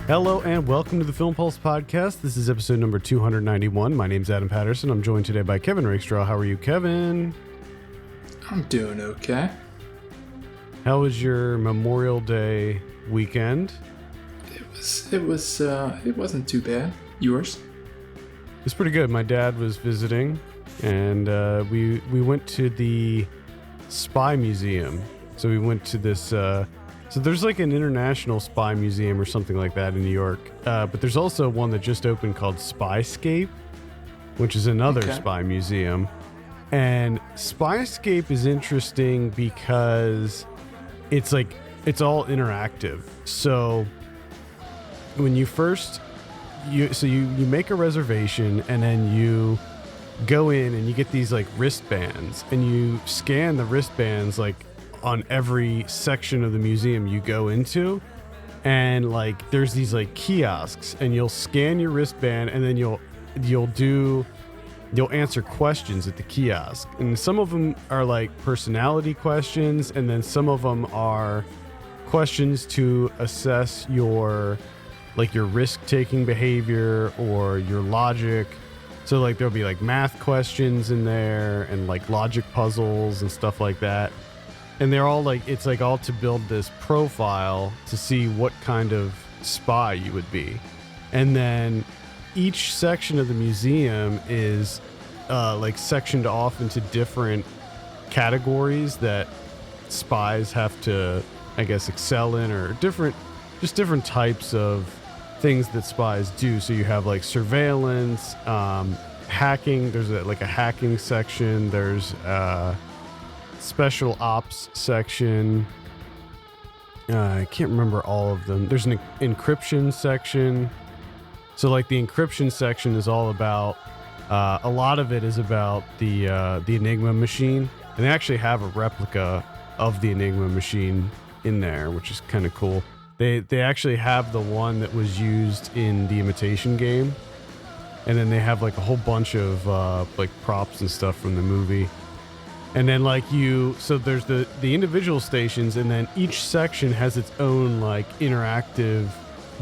Hello and welcome to the Film Pulse podcast. This is episode number 291. My name's Adam Patterson. I'm joined today by Kevin Rakestraw. How are you, Kevin? I'm doing okay. How was your Memorial Day weekend? It wasn't too bad. Yours? It's pretty good. My dad was visiting, and we went to the Spy Museum. So we went to this. So there's like an international spy museum or something like that in New York, but there's also one that just opened called Spyscape, which is another spy museum. And Spyscape is interesting because it's all interactive. So when you first you make a reservation, and then you go in and you get these like wristbands, and you scan the wristbands like on every section of the museum you go into, and like there's these like kiosks, and you'll scan your wristband, and then you'll answer questions at the kiosk, and some of them are like personality questions, and then some of them are questions to assess your risk-taking behavior or your logic. So like there'll be like math questions in there and like logic puzzles and stuff like that. And they're all like, it's like all to build this profile to see what kind of spy you would be. And then each section of the museum is like sectioned off into different categories that spies have to, I guess, excel in, or different types of things that spies do. So you have like surveillance, hacking. There's a hacking section. There's special ops section. I can't remember all of them. There's an encryption section. So like the encryption section is all about, a lot of it is about the Enigma machine, and they actually have a replica of the Enigma machine in there, which is kind of cool. They actually have the one that was used in The Imitation Game, and then they have like a whole bunch of like props and stuff from the movie. And then so there's the individual stations, and then each section has its own like interactive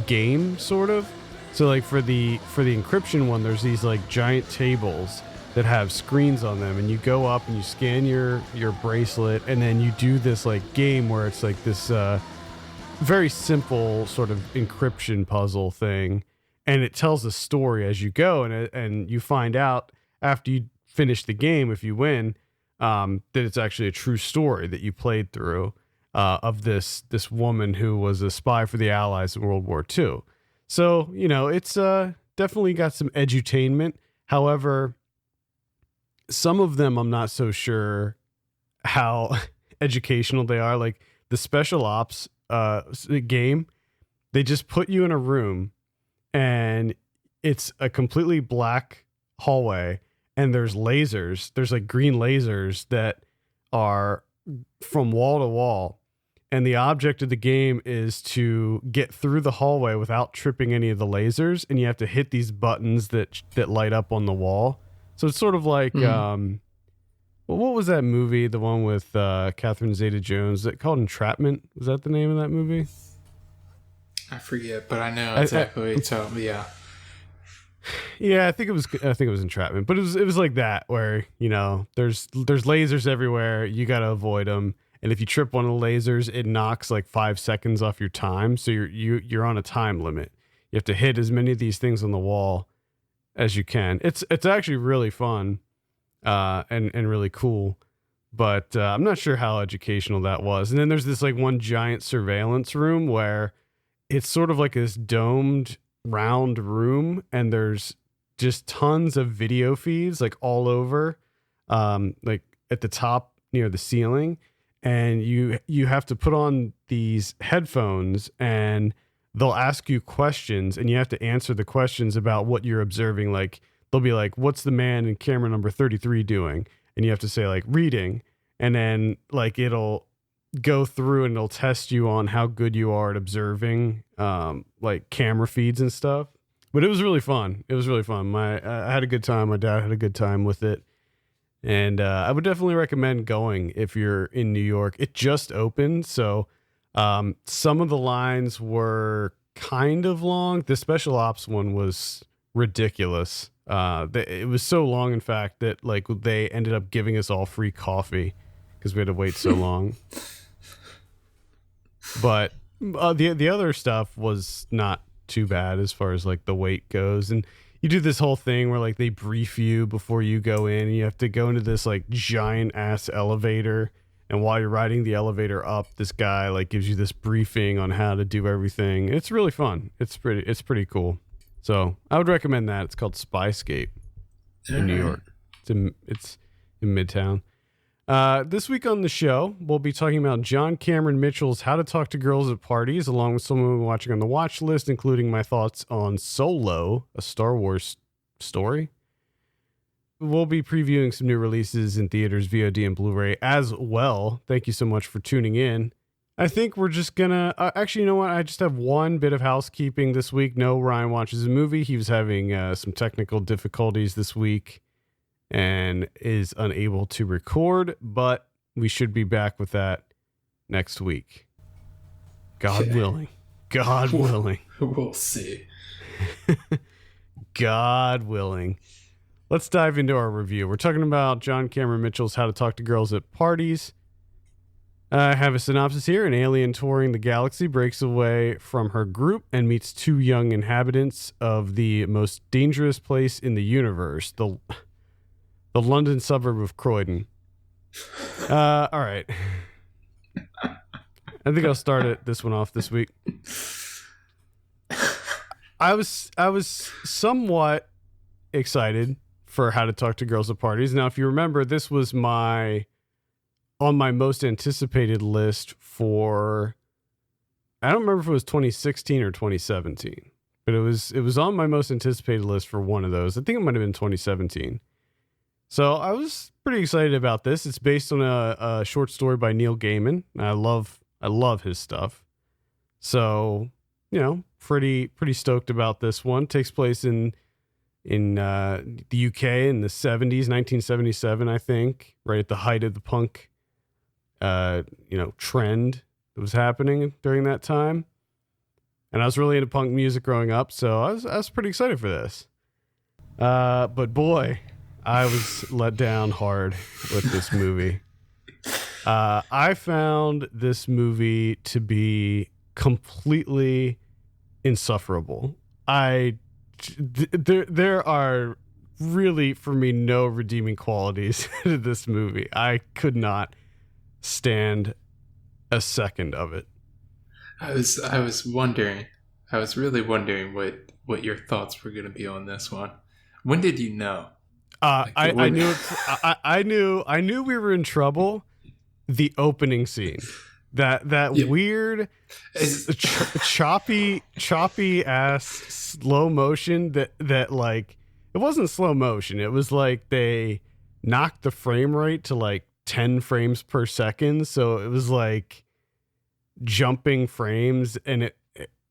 game sort of. So like for the encryption one, there's these like giant tables that have screens on them, and you go up and you scan your bracelet, and then you do this like game where it's like this very simple sort of encryption puzzle thing, and it tells a story as you go, and you find out after you finish the game, if you win, that it's actually a true story that you played through, of this woman who was a spy for the Allies in World War II. So, you know, it's definitely got some edutainment. However, some of them I'm not so sure how educational they are. Like the special ops game, they just put you in a room, and it's a completely black hallway, and there's lasers. There's like green lasers that are from wall to wall. And the object of the game is to get through the hallway without tripping any of the lasers. And you have to hit these buttons that light up on the wall. So it's sort of like, well, what was that movie? The one with Catherine Zeta-Jones. Is it called Entrapment? Was that the name of that movie? I forget, but I know exactly. So yeah. Yeah, I think it was Entrapment, but it was like that, where, you know, there's lasers everywhere. You got to avoid them, and if you trip one of the lasers, it knocks like 5 seconds off your time. So you're on a time limit. You have to hit as many of these things on the wall as you can. It's actually really fun, and really cool, but I'm not sure how educational that was. And then there's this like one giant surveillance room where it's sort of like this domed round room, and there's just tons of video feeds like all over, like at the top near the ceiling, and you have to put on these headphones, and they'll ask you questions, and you have to answer the questions about what you're observing. Like they'll be like, what's the man in camera number 33 doing? And you have to say like reading, and then like it'll go through and it'll test you on how good you are at observing like camera feeds and stuff. But it was really fun. I had a good time. My dad had a good time with it. And I would definitely recommend going if you're in New York. It just opened, so some of the lines were kind of long. The special ops one was ridiculous. It was so long, in fact, that like they ended up giving us all free coffee because we had to wait so long. But the other stuff was not too bad as far as like the wait goes. And you do this whole thing where like they brief you before you go in, and you have to go into this like giant ass elevator. And while you're riding the elevator up, this guy like gives you this briefing on how to do everything. It's really fun. It's pretty cool. So I would recommend that. It's called Spyscape in New York. It's in Midtown. This week on the show, we'll be talking about John Cameron Mitchell's How to Talk to Girls at Parties, along with someone we're watching on the watch list, including my thoughts on Solo, a Star Wars story. We'll be previewing some new releases in theaters, VOD, and Blu-ray as well. Thank you so much for tuning in. I think we're just gonna... actually, you know what? I just have one bit of housekeeping this week. No, Ryan watches a movie. He was having some technical difficulties this week and is unable to record, but we should be back with that next week. God willing. God willing. We'll see. God willing. Let's dive into our review. We're talking about John Cameron Mitchell's How to Talk to Girls at Parties. I have a synopsis here. An alien touring the galaxy breaks away from her group and meets two young inhabitants of the most dangerous place in the universe, the London suburb of Croydon. All right. I think I'll start this one off this week. I was somewhat excited for How to Talk to Girls at Parties. Now, if you remember, this was on my most anticipated list for, I don't remember if it was 2016 or 2017, but it was on my most anticipated list for one of those. I think it might have been 2017. So I was pretty excited about this. It's based on a short story by Neil Gaiman. I love his stuff. So, pretty stoked about this one. Takes place in the UK in the 70s, 1977, I think, right at the height of the punk, trend that was happening during that time. And I was really into punk music growing up, so I was pretty excited for this. But boy, I was let down hard with this movie. I found this movie to be completely insufferable. There are really, for me, no redeeming qualities to this movie. I could not stand a second of it. I was really wondering what your thoughts were going to be on this one. When did you know? I knew we were in trouble. The opening scene, that weird choppy ass slow motion that like, it wasn't slow motion. It was like they knocked the frame rate to like 10 frames per second. So it was like jumping frames, and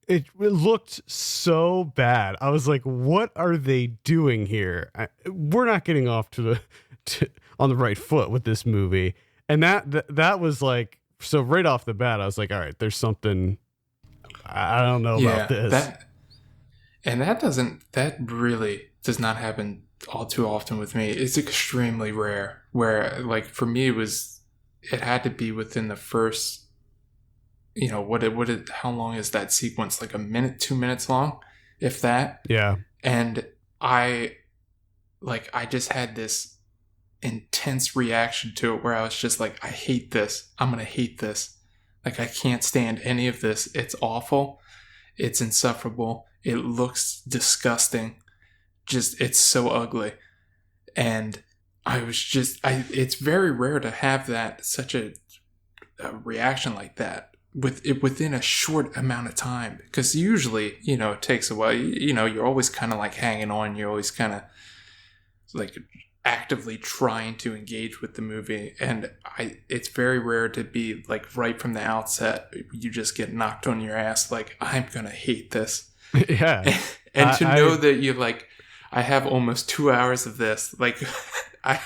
it looked so bad. I was like, what are they doing here? We're not getting off on the right foot with this movie. And that was like, so right off the bat, I was like, all right, there's something I don't know about this. That really does not happen all too often with me. It's extremely rare where, like, for me, it had to be within the first, how long is that sequence? Like a minute, 2 minutes long, if that. Yeah. And I just had this intense reaction to it where I was just like, I hate this. I'm going to hate this. Like, I can't stand any of this. It's awful. It's insufferable. It looks disgusting. Just, it's so ugly. And it's very rare to have such a reaction like that within a short amount of time. Because usually, it takes a while. You're always kind of like hanging on. You're always kind of like actively trying to engage with the movie, and it's very rare to be like right from the outset you just get knocked on your ass like, I'm gonna hate this. Yeah. and to know that you're like, I have almost 2 hours of this, like I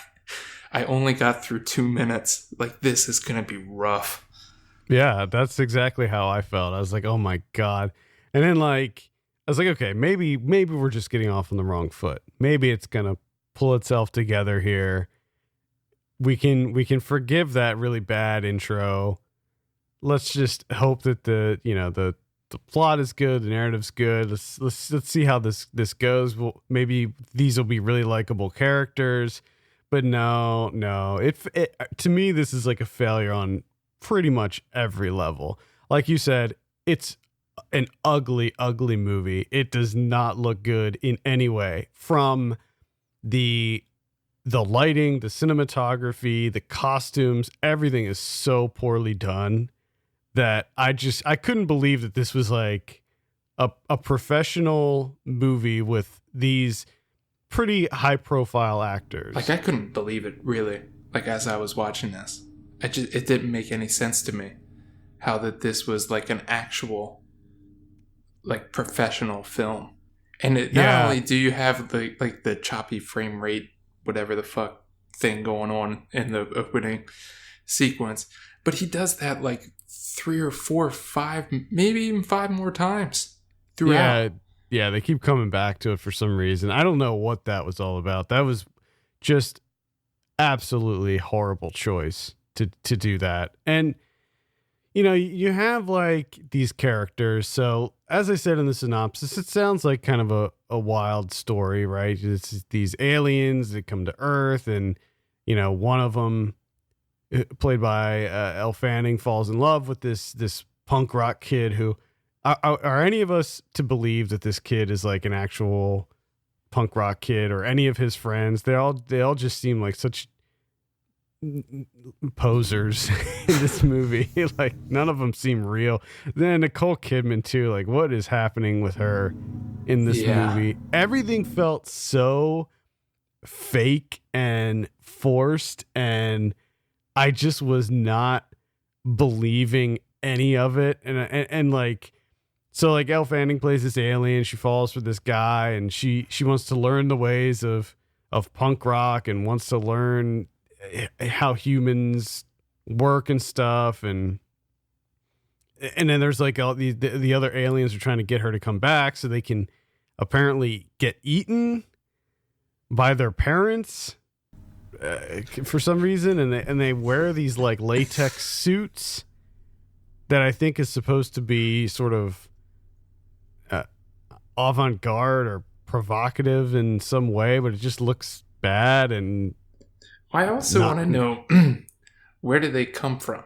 only got through 2 minutes, like this is gonna be rough. Yeah, that's exactly how I felt. I was like, oh my God. And then like I was like, okay, maybe we're just getting off on the wrong foot. Maybe it's gonna pull itself together here. We can forgive that really bad intro. Let's just hope that the plot is good, the narrative's good. Let's see how this goes. Well, maybe these will be really likable characters, but no. It to me, this is like a failure on pretty much every level. Like you said, it's an ugly movie. It does not look good in any way, from the lighting, the cinematography, the costumes. Everything is so poorly done that I couldn't believe that this was like a professional movie with these pretty high profile actors. Like, I couldn't believe it, really. Like, as I was watching this, it didn't make any sense to me how that this was like an actual, like, professional film. And not only do you have the choppy frame rate, whatever the fuck thing going on in the opening sequence, but he does that like 3 or 4 or 5, maybe even 5 more times throughout. Yeah, they keep coming back to it for some reason. I don't know what that was all about. That was just absolutely horrible choice to do that. And you have like these characters. So as I said in the synopsis, it sounds like kind of a wild story, right? It's these aliens that come to Earth, and one of them, played by Elle Fanning, falls in love with this punk rock kid. Who are any of us to believe that this kid is like an actual punk rock kid, or any of his friends? They all just seem like such posers in this movie. Like, none of them seem real. Then Nicole Kidman too. Like, what is happening with her in this movie? Everything felt so fake and forced, and I just was not believing any of it. And like, so like Elle Fanning plays this alien. She falls for this guy, and she wants to learn the ways of punk rock, and wants to learn how humans work and stuff. And then there's like all the other aliens are trying to get her to come back so they can apparently get eaten by their parents for some reason. And they wear these like latex suits that I think is supposed to be sort of avant-garde or provocative in some way, but it just looks bad. And I also want to know, where do they come from?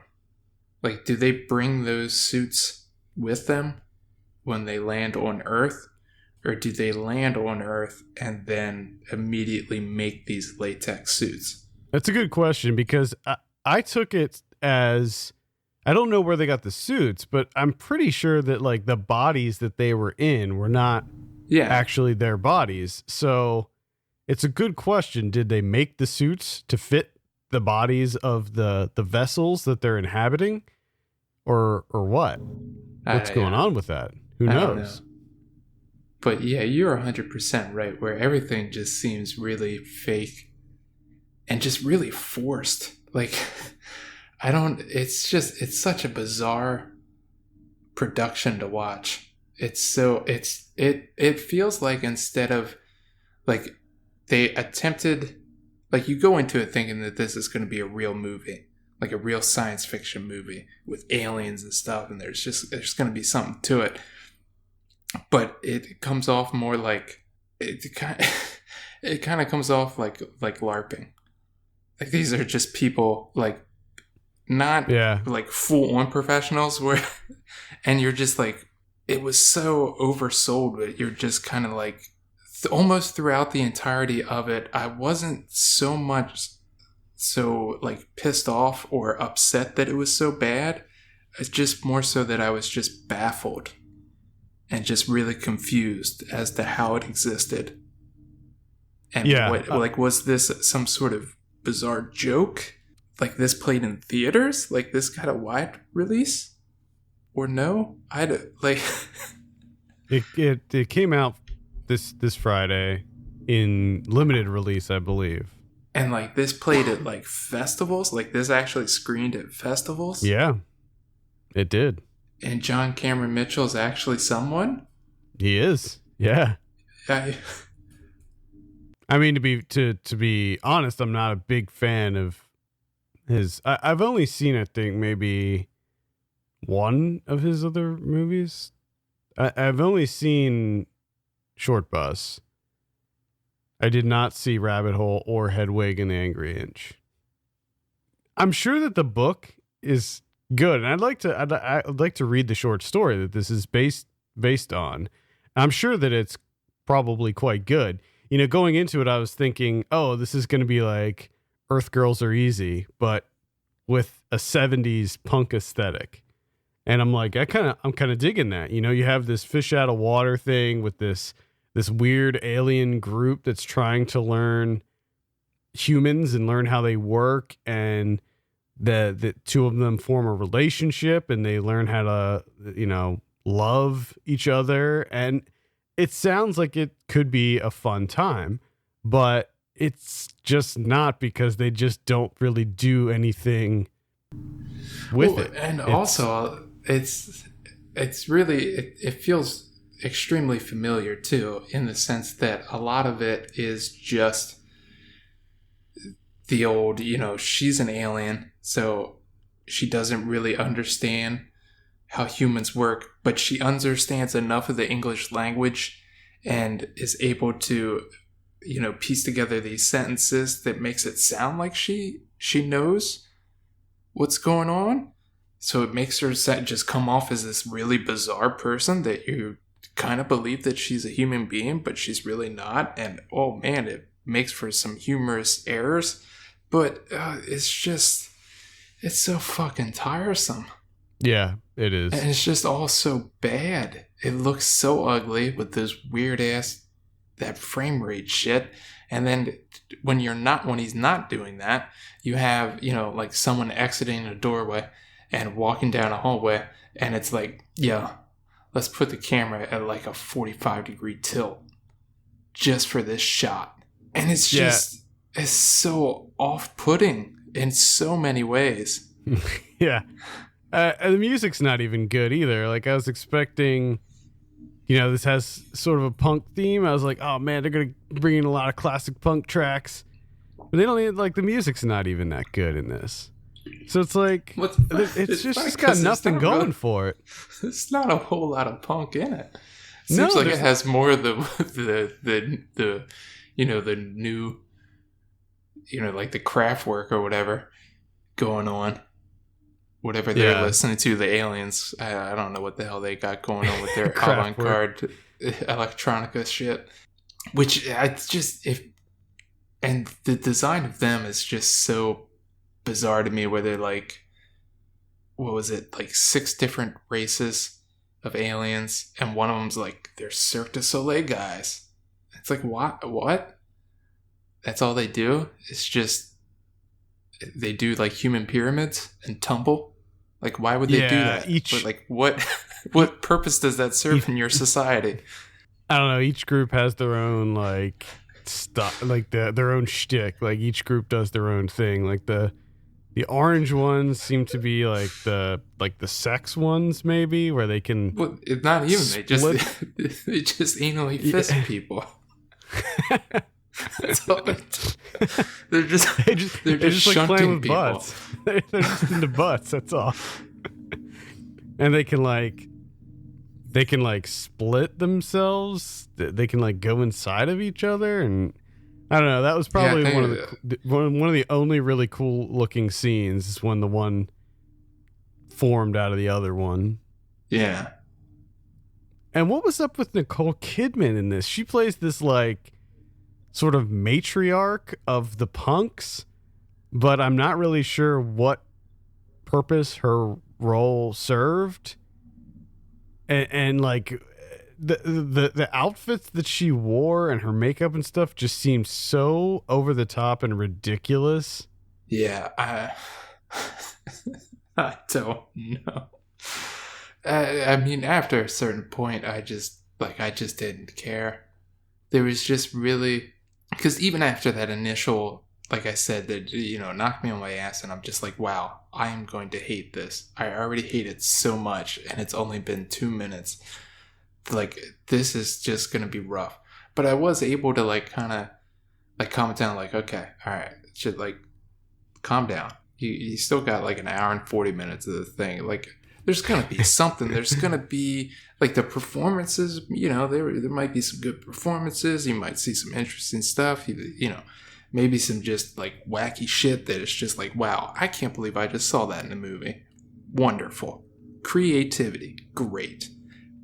Like, do they bring those suits with them when they land on Earth? Or do they land on Earth and then immediately make these latex suits? That's a good question, because I took it as, I don't know where they got the suits, but I'm pretty sure that like the bodies that they were in were not actually their bodies. So it's a good question. Did they make the suits to fit the bodies of the vessels that they're inhabiting, or what? What's going on with that? Who knows? But yeah, you're 100% right, where everything just seems really fake and just really forced. Like, it's such a bizarre production to watch. It feels like, instead of like, they attempted, like, you go into it thinking that this is going to be a real movie, like a real science fiction movie with aliens and stuff, and there's going to be something to it. But it comes off more like it kind of comes off like LARPing. Like, these are just people, like, not like full on professionals, where, and you're just like, it was so oversold, but you're just kind of like, almost throughout the entirety of it, I wasn't so much so like pissed off or upset that it was so bad. It's just more so that I was just baffled and just really confused as to how it existed. And was this some sort of bizarre joke? Like, this played in theaters? Like, this got a wide release? Or no? It came out this Friday in limited release, I believe. And like, this played at like festivals? Like, this actually screened at festivals? Yeah, it did. And John Cameron Mitchell is actually someone? He is. Yeah. I, I mean, to be honest, I'm not a big fan of his. I've only seen, I think, maybe one of his other movies. I've only seen Short Bus. I did not see Rabbit Hole or Hedwig and the Angry Inch. I'm sure that the book is good, and I'd like to read the short story that this is based on. I'm sure that it's probably quite good. You know, going into it, I was thinking, oh, this is going to be like Earth Girls Are Easy, but with a 70s punk aesthetic. And I'm like, I'm kind of digging that. You know, you have this fish out of water thing with this weird alien group that's trying to learn humans and learn how they work, and the two of them form a relationship and they learn how to, you know, love each other. And it sounds like it could be a fun time, but it's just not, because they just don't really do anything with it. And also, it's really, it feels extremely familiar too, in the sense that a lot of it is just the old, you know, she's an alien, so she doesn't really understand how humans work, but she understands enough of the English language and is able to, you know, piece together these sentences that makes it sound like she knows what's going on. So it makes her just come off as this really bizarre person that you kind of believe that she's a human being, but she's really not. And oh man, it makes for some humorous errors, but it's so fucking tiresome. Yeah, it is. And it's just all so bad. It looks so ugly with those weird ass, that frame rate shit. And then when he's not doing that, you have, you know, like someone exiting a doorway and walking down a hallway, and it's like, yeah, let's put the camera at like a 45-degree tilt just for this shot. And it's just, it's so off-putting in so many ways. Yeah. The music's not even good either. Like, I was expecting, you know, this has sort of a punk theme. I was like, oh man, they're going to bring in a lot of classic punk tracks. But they don't even, like, the music's not even that good in this. So it's like, it's just got nothing going for it. There's not a whole lot of punk in it. Seems like it has more of the you know, the new, you know, like the craft work or whatever going on. Whatever they're listening to, the aliens. I don't know what the hell they got going on with their avant-garde electronica shit. Which and the design of them is just so bizarre to me, where they're like, what was it, like 6 different races of aliens, and one of them's like, they're Cirque du Soleil guys. It's like, what? That's all they do? It's just, they do like human pyramids and tumble. Like, why would they do that? But like, what purpose does that serve in your society? I don't know. Each group has their own like stuff, like their own shtick. Like, each group does their own thing. Like the orange ones seem to be like the sex ones, maybe, where they can. Well, it's not even. They just anally fist people. That's all they're just like playing with people. butts. They're just into butts. That's all. And they can split themselves. They can like go inside of each other, and I don't know. That was probably one of the only really cool looking scenes, is when the one formed out of the other one. Yeah. And what was up with Nicole Kidman in this? She plays this like sort of matriarch of the punks, but I'm not really sure what purpose her role served. And like the outfits that she wore and her makeup and stuff just seemed so over the top and ridiculous. Yeah, I don't know. I mean, after a certain point, I just didn't care. There was just really, because even after that initial like I said, that, knocked me on my ass, and I'm just like, wow, I am going to hate this. I already hate it so much, and it's only been 2 minutes. Like, this is just going to be rough. But I was able to, like, kind of, like, calm it down, like, okay, all right, should, like, calm down. You still got, like, an hour and 40 minutes of the thing. Like, there's going to be something. There's going to be, like, the performances, there might be some good performances. You might see some interesting stuff, maybe some just, like, wacky shit that it's just like, wow, I can't believe I just saw that in a movie. Wonderful. Creativity. Great.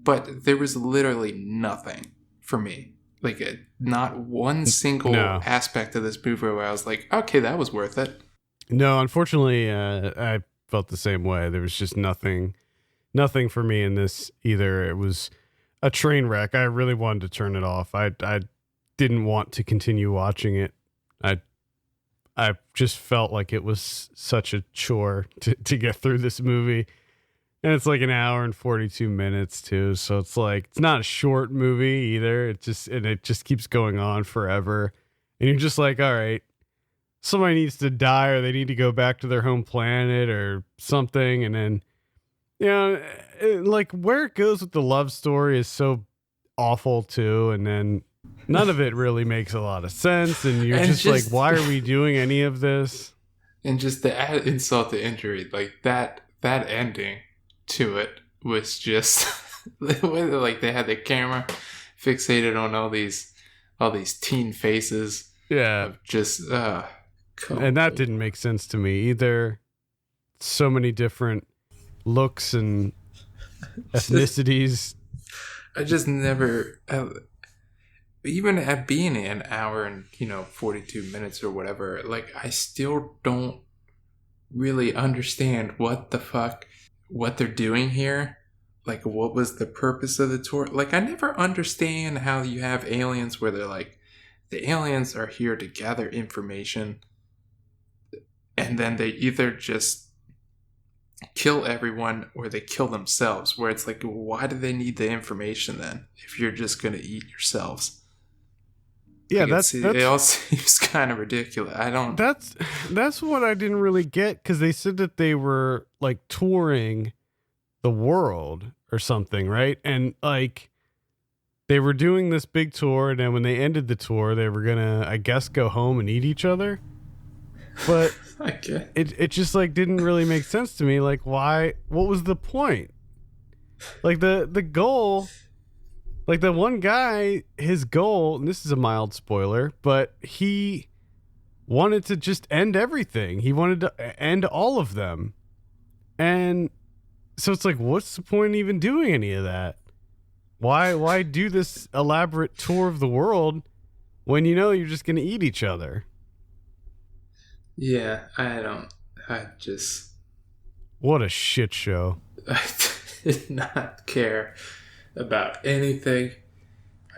But there was literally nothing for me. Like, not one single aspect of this movie where I was like, okay, that was worth it. No, unfortunately, I felt the same way. There was just nothing for me in this either. It was a train wreck. I really wanted to turn it off. I didn't want to continue watching it. I just felt like it was such a chore to get through this movie. And it's like an hour and 42 minutes too. So it's like, it's not a short movie either. It just keeps going on forever. And you're just like, all right, somebody needs to die or they need to go back to their home planet or something. And then, like where it goes with the love story is so awful too. And then none of it really makes a lot of sense. And you're just like, why are we doing any of this? And just to add insult to injury, like that ending to it was just the way that, like, they had the camera fixated on all these teen faces. Yeah. Just and that didn't make sense to me either. So many different looks and ethnicities. I just never, even at being an hour and 42 minutes or whatever, like I still don't really understand what they're doing here. Like, what was the purpose of the tour? Like, I never understand how you have aliens where they're like, the aliens are here to gather information, and then they either just kill everyone or they kill themselves, where it's like, why do they need the information then if you're just going to eat yourselves? Yeah, that's it all seems kind of ridiculous. That's what I didn't really get, because they said that they were like touring the world or something, right? And like they were doing this big tour, and then when they ended the tour, they were gonna, I guess, go home and eat each other. But okay. it just like didn't really make sense to me. Like, why? What was the point? Like the goal. Like the one guy, his goal, and this is a mild spoiler, but he wanted to just end everything. He wanted to end all of them. And so it's like, what's the point in even doing any of that? Why do this elaborate tour of the world when you're just going to eat each other? Yeah, What a shit show. I did not care about anything.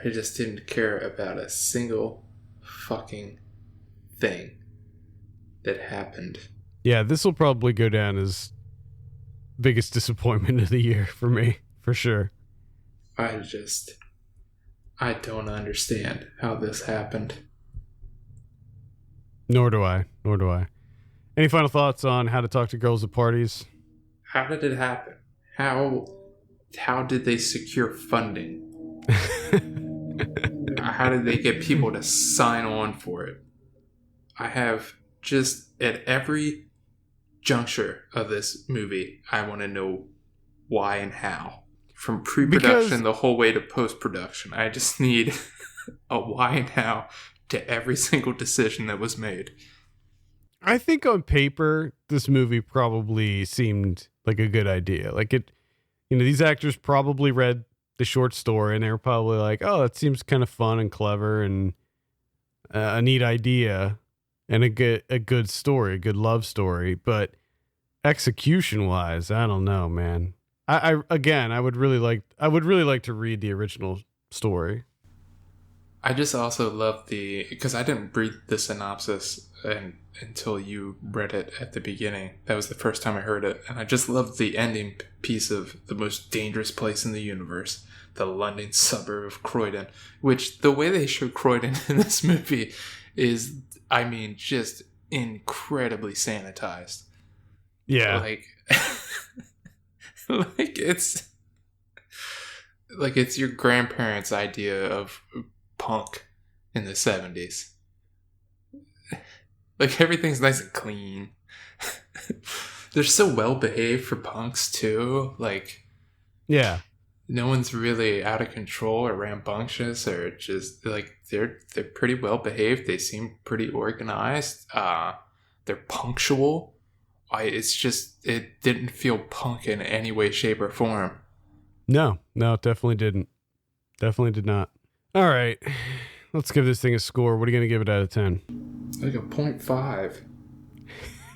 I just didn't care about a single fucking thing that happened. Yeah, this will probably go down as biggest disappointment of the year for me, for sure. I don't understand how this happened. Nor do I. Any final thoughts on How to Talk to Girls at Parties? How did it happen? How did they secure funding? How did they get people to sign on for it? I have just, at every juncture of this movie, I want to know why and how. From pre-production the whole way to post-production. I just need a why and how to every single decision that was made. I think on paper, this movie probably seemed like a good idea. Like these actors probably read the short story and they were probably like, oh, it seems kind of fun and clever and a neat idea and a good story, a good love story. But execution wise, I don't know, man. I would really like to read the original story. I just also love because I didn't read the synopsis until you read it at the beginning. That was the first time I heard it. And I just love the ending piece of the most dangerous place in the universe, the London suburb of Croydon, which the way they show Croydon in this movie is I mean, just incredibly sanitized. Yeah. Like it's your grandparents' idea of punk in the 70s. Like everything's nice and clean. They're so well behaved for punks too. Like, yeah, no one's really out of control or rambunctious, or just like they're pretty well behaved. They seem pretty organized. They're punctual. It didn't feel punk in any way, shape, or form. no, it definitely didn't. Definitely did not. All right, let's give this thing a score. What are you gonna give it out of 10? Like a 0.5.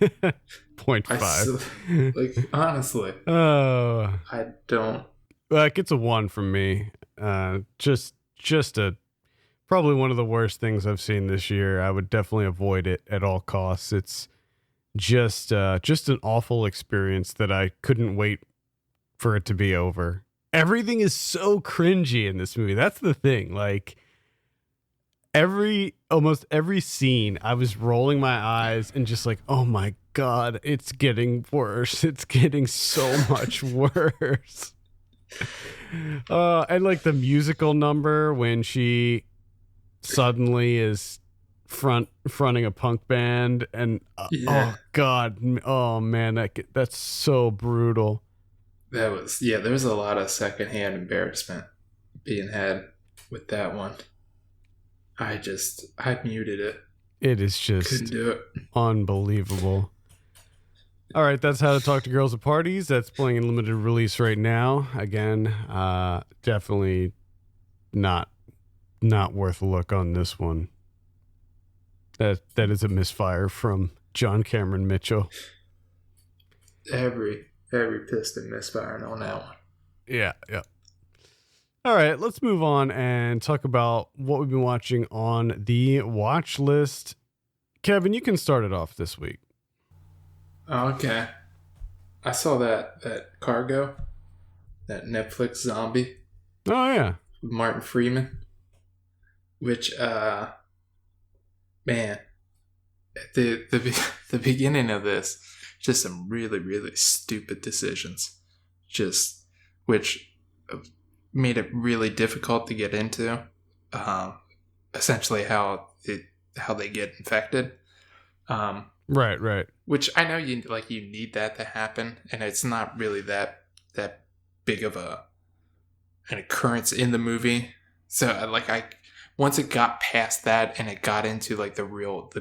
0.5. Like, honestly, Oh, I don't. well, it gets a 1 from me. Just a probably one of the worst things I've seen this year. I would definitely avoid it at all costs. It's just an awful experience that I couldn't wait for it to be over. Everything is so cringy in this movie. That's the thing. Like almost every scene, I was rolling my eyes and just like, oh my God, it's getting worse. It's getting so much worse. And like the musical number when she suddenly is fronting a punk band, and Yeah. oh God, oh man, that's so brutal. There was a lot of secondhand embarrassment being had with that one. I muted it. It is Couldn't just do it. unbelievable. All right, that's How to Talk to Girls at Parties. That's playing in limited release right now. Again, definitely not worth a look on this one. That is a misfire from John Cameron Mitchell. Every piston misfiring on that one. Yeah. All right, let's move on and talk about what we've been watching on the watch list. Kevin, you can start it off this week. Okay. I saw that Cargo, that Netflix zombie Oh yeah. with Martin Freeman, which man, at the beginning of this, just some really, really stupid decisions, just which made it really difficult to get into. Essentially, how they get infected. Right. Which I know you need that to happen, and it's not really that big of an occurrence in the movie. So once it got past that and it got into like the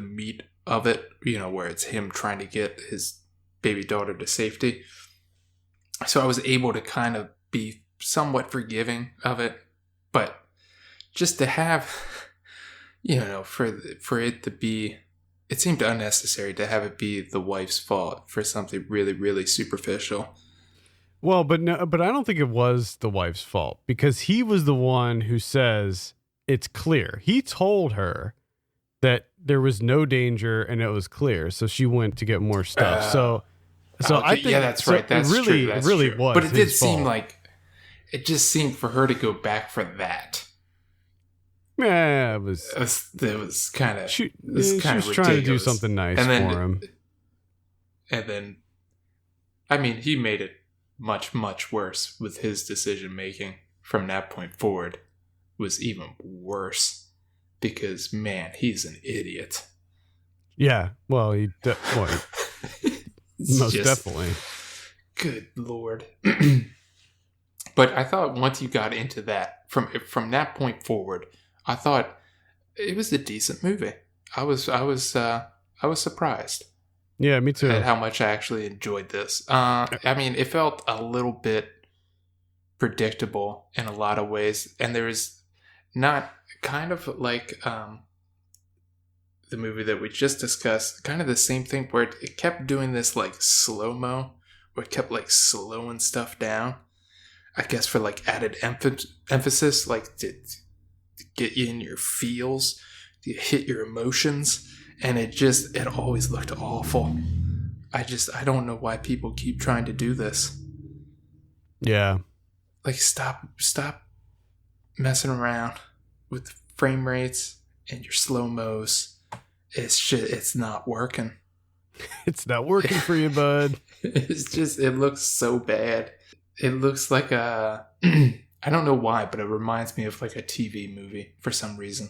meat of it, where it's him trying to get his baby daughter to safety. So I was able to kind of be somewhat forgiving of it, but just to have, for it to be, it seemed unnecessary to have it be the wife's fault for something really, really superficial. Well, but I don't think it was the wife's fault, because he was the one who says it's clear. He told her that there was no danger and it was clear, so she went to get more stuff. So okay, I think that's right. That's really, true. That's really true. was. But it did his seem fault. like it just seemed for her to go back for that. Yeah, it was. It was kind of. She was trying to do something nice for him. And then, I mean, he made it much, much worse with his decision making from that point forward. Was even worse because, man, he's an idiot. Yeah, well, most definitely. Good Lord. But I thought once you got into that, from that point forward, I thought it was a decent movie. I was surprised. Yeah, me too. At how much I actually enjoyed this. I mean, it felt a little bit predictable in a lot of ways, and there was not kind of like the movie that we just discussed, kind of the same thing where it kept doing this like slow-mo, where it kept like slowing stuff down, I guess for like added emphasis, like to get you in your feels, to hit your emotions, and it always looked awful. I don't know why people keep trying to do this. Yeah. Like, stop messing around with the frame rates and your slow-mos it's not working. It's not working for you, bud. It looks so bad. It looks like a, I don't know why, but it reminds me of like a TV movie for some reason.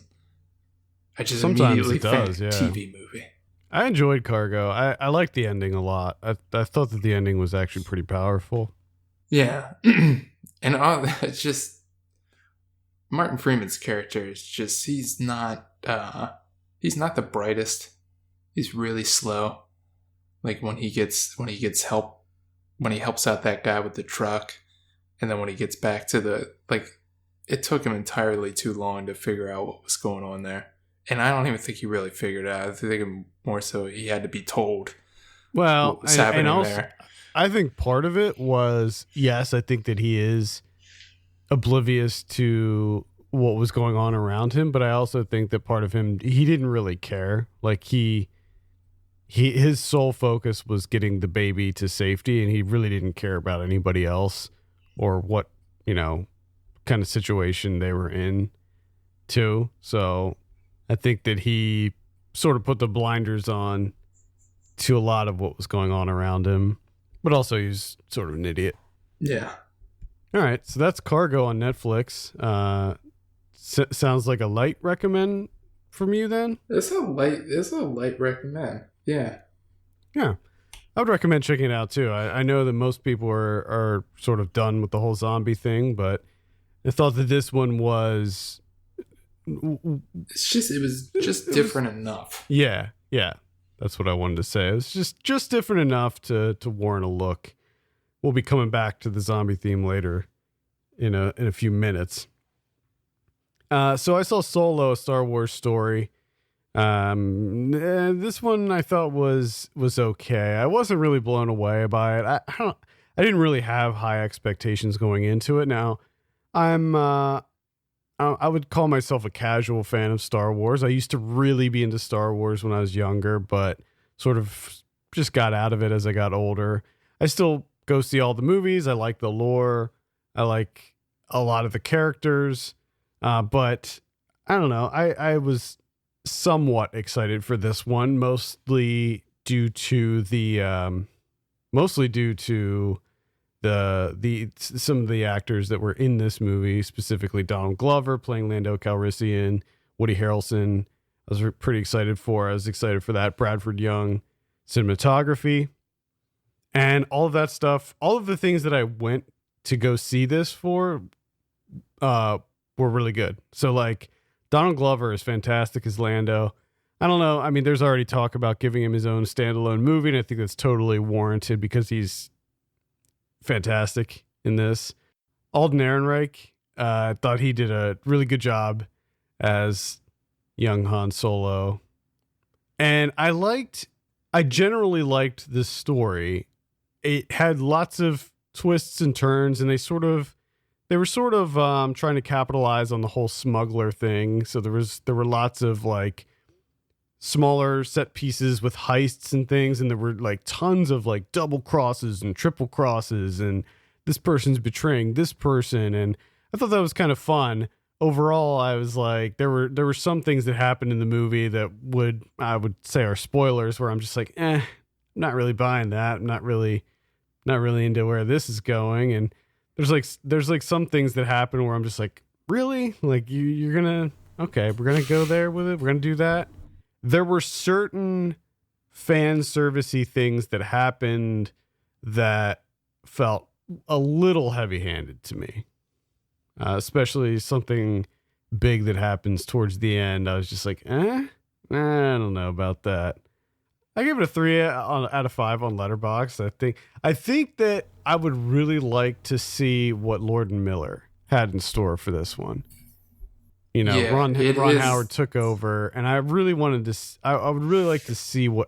I just Sometimes immediately it does, think yeah. TV movie. I enjoyed Cargo. I liked the ending a lot. I thought that the ending was actually pretty powerful. Yeah. And it's just, Martin Freeman's character is just, he's not the brightest. He's really slow. Like when he gets help, when he helps out that guy with the truck, and then when he gets back to the, like, it took him entirely too long to figure out what was going on there. And I don't even think he really figured it out. I think more so he had to be told Well, what was happening also, there. I think part of it was, yes, I think that he is oblivious to what was going on around him, but I also think that part of him, he didn't really care. Like his sole focus was getting the baby to safety, and he really didn't care about anybody else or what, kind of situation they were in too. So I think that he sort of put the blinders on to a lot of what was going on around him, but also he's sort of an idiot. Yeah. All right, so that's Cargo on Netflix. Sounds like a light recommend from you then? It's a light recommend. Yeah. Yeah. I would recommend checking it out too. I know that most people are sort of done with the whole zombie thing, but I thought that this one was... It was just different enough. Yeah. That's what I wanted to say. It was just different enough to warrant a look. We'll be coming back to the zombie theme later in a few minutes. So I saw Solo, a Star Wars story. This one I thought was okay. I wasn't really blown away by it. I didn't really have high expectations going into it. Now, I would call myself a casual fan of Star Wars. I used to really be into Star Wars when I was younger, but sort of just got out of it as I got older. I still go see all the movies. I like the lore. I like a lot of the characters. But I don't know. I was somewhat excited for this one, mostly due to the some of the actors that were in this movie, specifically Donald Glover playing Lando Calrissian, Woody Harrelson. I was pretty excited for. I was excited for that. Bradford Young cinematography and all of that stuff. All of the things that I went to go see this for were really good. So like Donald Glover is fantastic as Lando. I don't know. I mean, there's already talk about giving him his own standalone movie, and I think that's totally warranted because he's fantastic in this. Alden Ehrenreich, I thought he did a really good job as young Han Solo. And I generally liked this story. It had lots of twists and turns, and they were sort of trying to capitalize on the whole smuggler thing. So there were lots of like smaller set pieces with heists and things, and there were like tons of like double crosses and triple crosses, and this person's betraying this person, and I thought that was kind of fun. Overall, I was like, there were some things that happened in the movie that I would say are spoilers, where I'm just like, I'm not really buying that. I'm not really into where this is going. And there's like some things that happen where I'm just like, really? Like you're gonna, okay, we're gonna go there with it. We're gonna do that. There were certain fan servicey things that happened that felt a little heavy-handed to me. Especially something big that happens towards the end. I was just like, I don't know about that. I give it a 3 out of 5 on Letterboxd. I think that I would really like to see what Lord and Miller had in store for this one. Ron Howard took over, and I really wanted to. I would really like to see what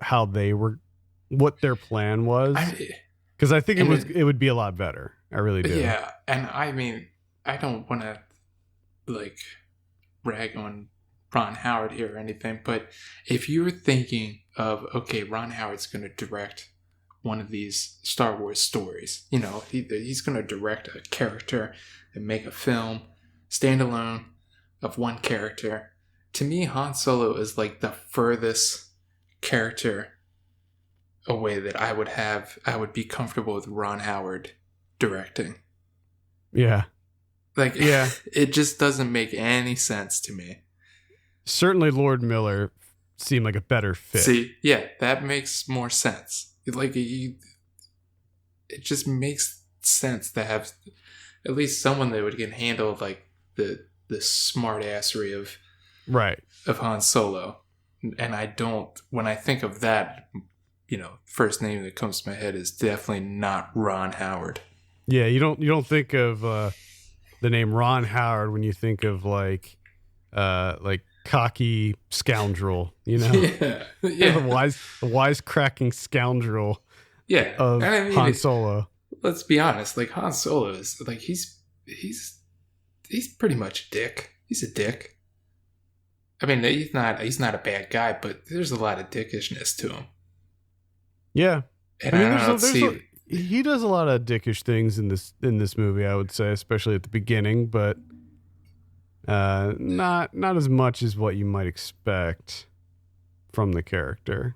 their plan was, because I think it would be a lot better. I really do. Yeah, and I mean, I don't want to like rag on Ron Howard here or anything, but if you're thinking of, okay, Ron Howard's going to direct one of these Star Wars stories, he's going to direct a character and make a film standalone of one character, to me, Han Solo is like the furthest character away that I would be comfortable with Ron Howard directing. Yeah. Like, Yeah. it just doesn't make any sense to me. Certainly Lord Miller seemed like a better fit. See, yeah, that makes more sense. Like, it just makes sense to have at least someone that would can handle like the smart assery of Han Solo. And I don't, when I think of that, first name that comes to my head is definitely not Ron Howard. Yeah, you don't think of the name Ron Howard when you think of like cocky scoundrel, Yeah. the wisecracking scoundrel. Yeah, of Han Solo. Let's be honest, like Han Solo is like he's pretty much a dick. He's a dick. I mean, he's not a bad guy, but there's a lot of dickishness to him. Yeah, and I don't see. He does a lot of dickish things in this movie, I would say, especially at the beginning, but not as much as what you might expect from the character.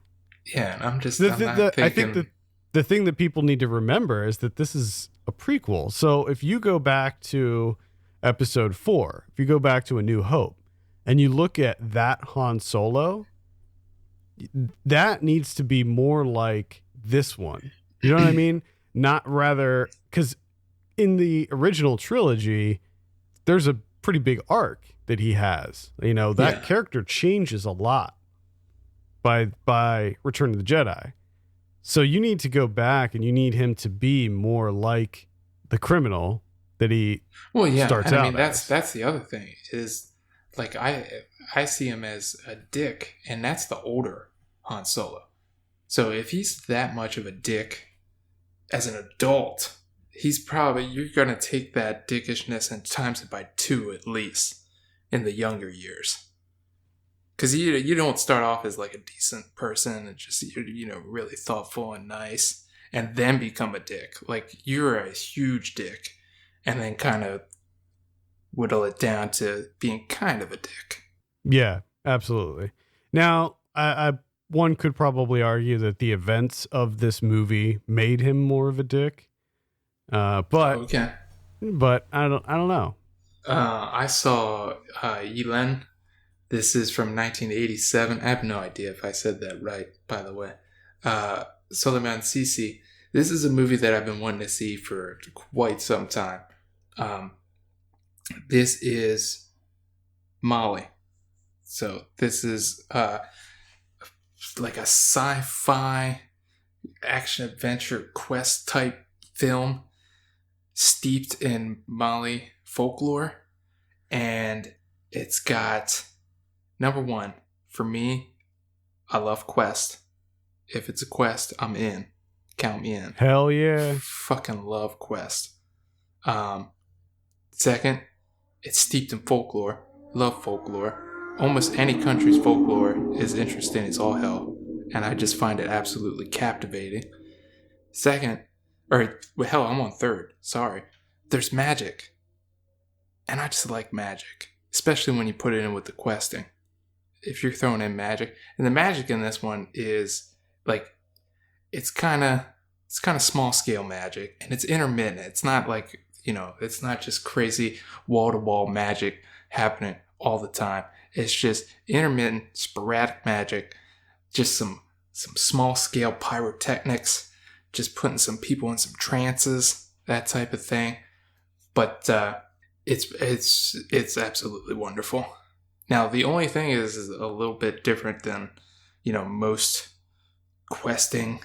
Yeah, and I'm not thinking. I think the thing that people need to remember is that this is a prequel. So if you go back to Episode 4, if you go back to A New Hope, and you look at that Han Solo, that needs to be more like this one. You know what I mean? Not rather, because in the original trilogy, there's a pretty big arc that he has. That character changes a lot by Return of the Jedi. So you need to go back and you need him to be more like the criminal that he starts out. I mean, that's the other thing is like I see him as a dick, and that's the older Han Solo. So if he's that much of a dick as an adult, you're gonna take that dickishness and times it by 2 at least in the younger years. Because you don't start off as like a decent person and just really thoughtful and nice, and then become a dick. Like you're a huge dick, and then kind of whittle it down to being kind of a dick. Yeah, absolutely. Now, one could probably argue that the events of this movie made him more of a dick. But I don't know. I saw Yeelen. This is from 1987. I have no idea if I said that right, by the way. Suleiman Sisi. This is a movie that I've been wanting to see for quite some time. This is Mali. So this is like a sci-fi action-adventure quest type film steeped in Mali folklore. And it's got... Number one, for me, I love quest. If it's a quest, I'm in. Count me in. Hell yeah. Fucking love quest. Second, it's steeped in folklore. Love folklore. Almost any country's folklore is interesting as all hell. And I just find it absolutely captivating. Second, I'm on third. Sorry. There's magic. And I just like magic. Especially when you put it in with the questing. If you're throwing in magic, and the magic in this one is like it's kind of small scale magic, and it's intermittent. It's not like it's not just crazy wall to wall magic happening all the time. It's just intermittent, sporadic magic, just some small scale pyrotechnics, just putting some people in some trances, that type of thing. But it's absolutely wonderful. Now, the only thing is a little bit different than, most questing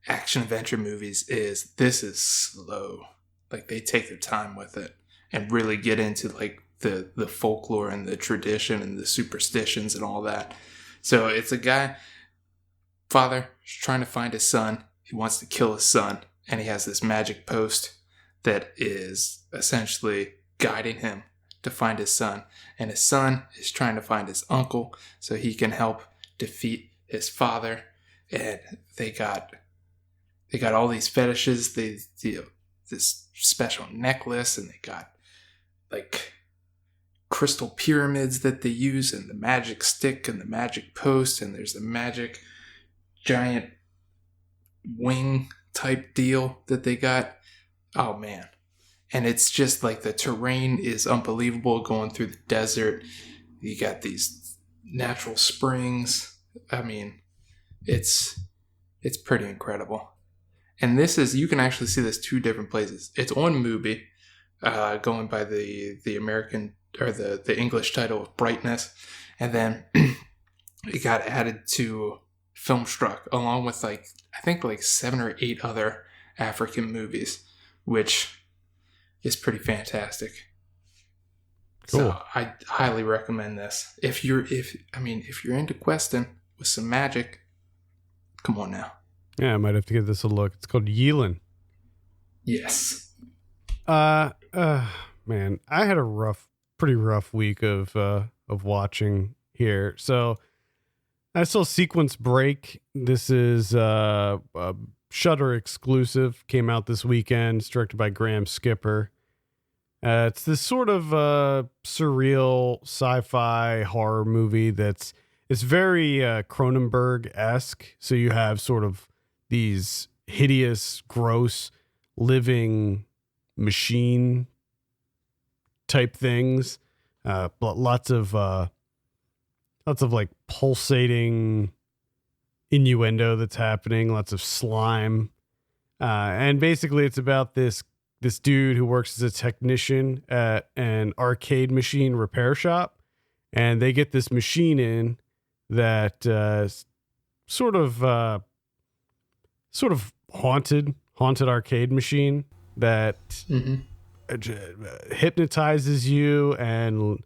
action-adventure movies is this is slow. Like, they take their time with it and really get into, like, the folklore and the tradition and the superstitions and all that. So, it's a father trying to find his son. He wants to kill his son, and he has this magic post that is essentially guiding him to find his son, and his son is trying to find his uncle so he can help defeat his father. And they got all these fetishes. This special necklace, and they got like crystal pyramids that they use, and the magic stick and the magic post, and there's the magic giant wing type deal that they got. Oh man. And it's just like the terrain is unbelievable going through the desert. You got these natural springs. I mean, it's pretty incredible. And this is, you can actually see this two different places. It's on Mubi, going by the American or the English title of Brightness. And then it got added to Filmstruck along with I think 7 or 8 other African movies, which is pretty fantastic. Cool. So I highly recommend this. If you're into questing with some magic, come on now. Yeah, I might have to give this a look. It's called Yeelen. Yes. Man, I had a pretty rough week of watching here. So I saw Sequence Break. This is a Shudder exclusive. Came out this weekend. It's directed by Graham Skipper. It's this sort of surreal sci-fi horror movie it's very Cronenberg-esque. So you have sort of these hideous, gross, living machine type things. Lots of like pulsating innuendo that's happening. Lots of slime, and basically it's about this dude who works as a technician at an arcade machine repair shop, and they get this machine in that sort of haunted arcade machine that hypnotizes you and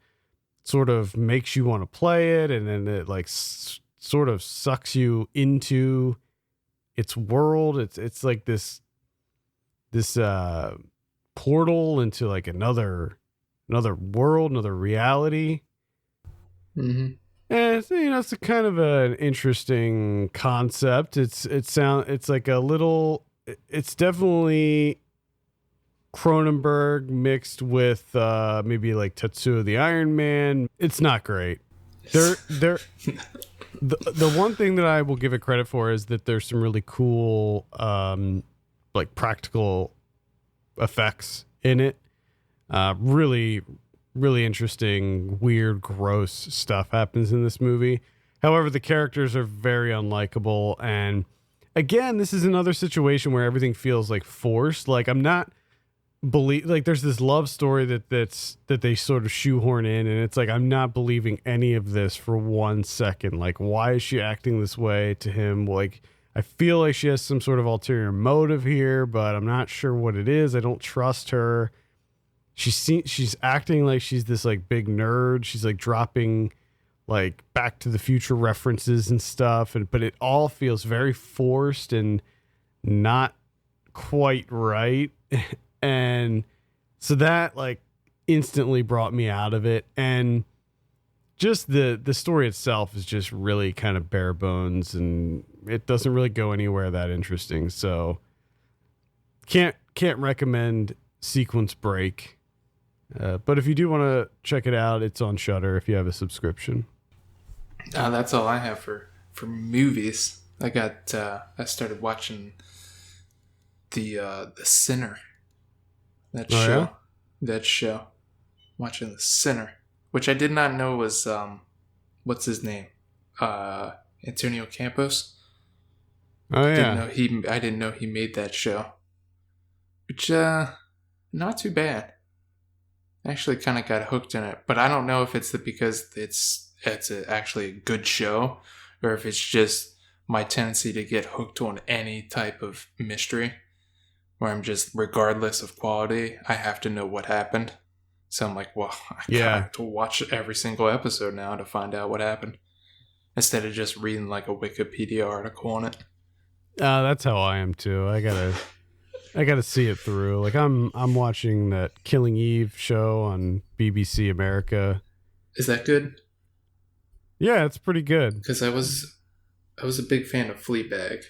sort of makes you want to play it, and then it sort of sucks you into its world. It's like this portal into like another world, another reality. Mm-hmm. And it's a kind of an interesting concept. It's definitely Cronenberg mixed with maybe like Tetsuo the Iron Man. It's not great. The one thing that I will give it credit for is that there's some really cool like practical effects in it. Really interesting, weird, gross stuff happens in this movie. However, the characters are very unlikable, and again, this is another situation where everything feels like forced. Like I'm not there's this love story that they sort of shoehorn in, and it's like I'm not believing any of this for 1 second. Like, why is she acting this way to him? Like, I feel like she has some sort of ulterior motive here, but I'm not sure what it is. I don't trust her. She's acting like she's this like big nerd. She's like dropping like Back to the Future references and stuff, but it all feels very forced and not quite right. And so that like instantly brought me out of it. And just the story itself is just really kind of bare bones, and it doesn't really go anywhere that interesting. So can't recommend Sequence Break. But if you do want to check it out, it's on Shudder if you have a subscription. That's all I have for movies. I started watching the Sinner. That show. Watching The Sinner, which I did not know was what's his name? Antonio Campos. Oh yeah. I didn't know he made that show. Which not too bad. Actually kind of got hooked in it, but I don't know if it's because it's actually a good show, or if it's just my tendency to get hooked on any type of mystery, where I'm just, regardless of quality, I have to know what happened. So I'm like, well, I got to watch every single episode now to find out what happened, instead of just reading like a Wikipedia article on it. That's how I am too. I gotta see it through. Like I'm watching that Killing Eve show on BBC America. Is that good? Yeah, it's pretty good. Because I was a big fan of Fleabag.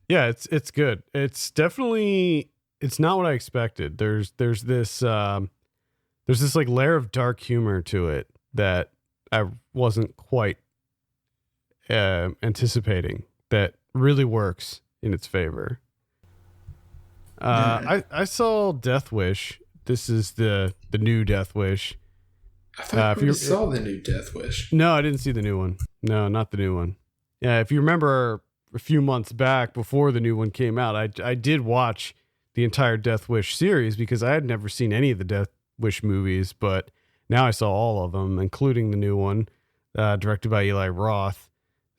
Yeah, it's good. It's definitely, it's not what I expected. There's this there's this like layer of dark humor to it that I wasn't quite anticipating that really works in its favor. I saw Death Wish. This is the new Death Wish. I thought you saw the new Death Wish. No, I didn't see the new one. No, not the new one. Yeah, if you remember a few months back before the new one came out, I did watch the entire Death Wish series because I had never seen any of the Death Wish movies, but now I saw all of them, including the new one, directed by Eli Roth.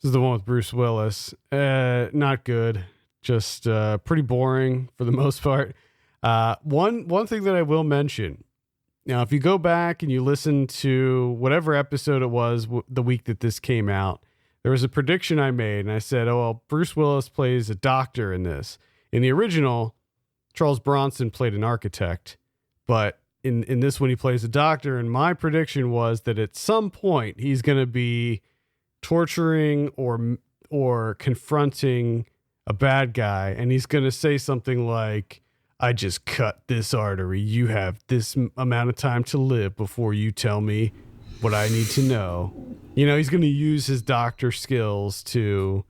This is the one with Bruce Willis. Not good. Just pretty boring for the most part. One thing that I will mention. Now, if you go back and you listen to whatever episode it was the week that this came out, there was a prediction I made, and I said, oh, well, Bruce Willis plays a doctor in this. In the original, Charles Bronson played an architect, but in this one, he plays a doctor, and my prediction was that at some point, he's going to be torturing or confronting a bad guy, and he's going to say something like, I just cut this artery. You have this amount of time to live before you tell me what I need to know. You know, he's going to use his doctor skills to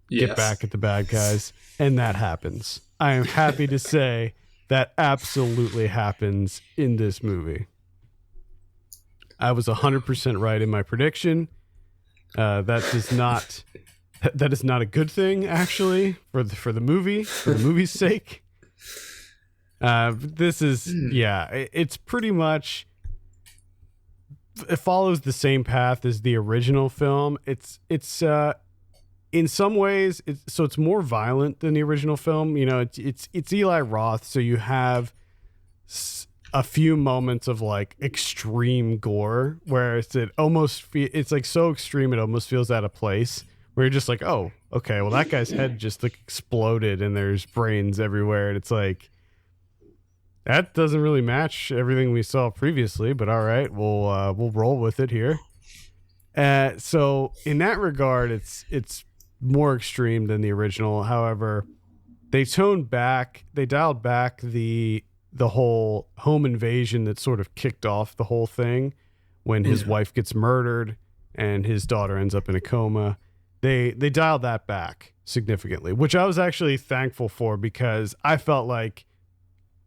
get back at the bad guys, and that happens. I am happy to say that absolutely happens in this movie. I was 100% right in my prediction. That is not a good thing, actually, for the movie's sake. This is, it's pretty much, it follows the same path as the original film. It's in some ways, it's more violent than the original film. You know, it's Eli Roth, so you have a few moments of like extreme gore, where it's like so extreme it almost feels out of place. Where you're just like, oh, okay, well that guy's head just like exploded and there's brains everywhere, and it's like, that doesn't really match everything we saw previously, but all right, we'll roll with it here. So in that regard, it's more extreme than the original. However, they dialed back the whole home invasion that sort of kicked off the whole thing when his wife gets murdered and his daughter ends up in a coma. They dialed that back significantly, which I was actually thankful for, because I felt like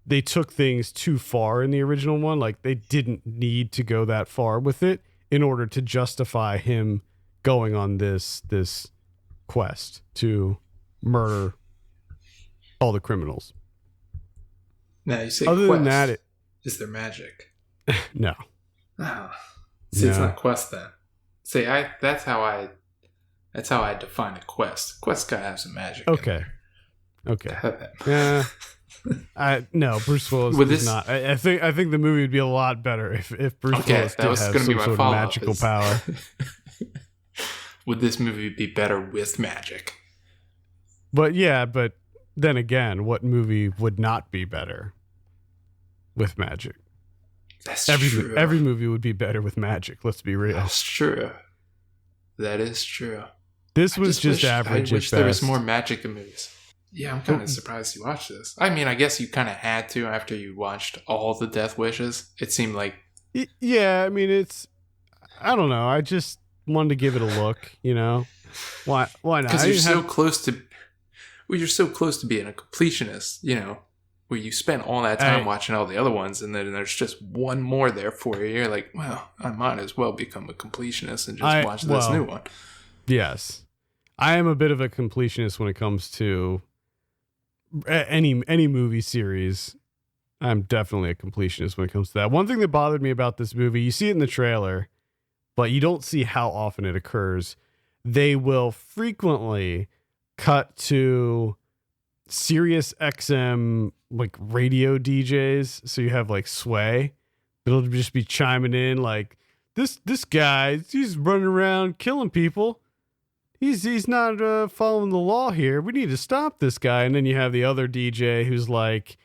they took things too far in the original one. Like, they didn't need to go that far with it in order to justify him going on this quest to murder all the criminals. Now, you say other quest. Than that, is there magic? No. Oh. See, it's not quest then. See, that's how I define a quest. Quest gotta have some magic. Okay. Yeah. No, Bruce Willis is not. I think the movie would be a lot better if Bruce Willis did have some sort of magical power. Would this movie be better with magic? But then again, what movie would not be better with magic? That's true. Every movie would be better with magic. Let's be real. That's true. That is true. This was just average. I wish there was more magic in movies. Yeah, I'm kind of surprised you watched this. I mean, I guess you kind of had to after you watched all the Death Wishes. It seemed like... Yeah, I mean, I don't know. I just wanted to give it a look, you know? Why not? Because you're so close to being a completionist, you know, where you spent all that time watching all the other ones, and then there's just one more there for you. You're like, well, I might as well become a completionist and just watch this new one. Yes. I am a bit of a completionist when it comes to any movie series. I'm definitely a completionist when it comes to that. One thing that bothered me about this movie, you see it in the trailer, but you don't see how often it occurs. They will frequently cut to Sirius XM like radio DJs. So you have like Sway. It'll just be chiming in like, this guy, he's running around killing people. He's not following the law here. We need to stop this guy. And then you have the other DJ who's like,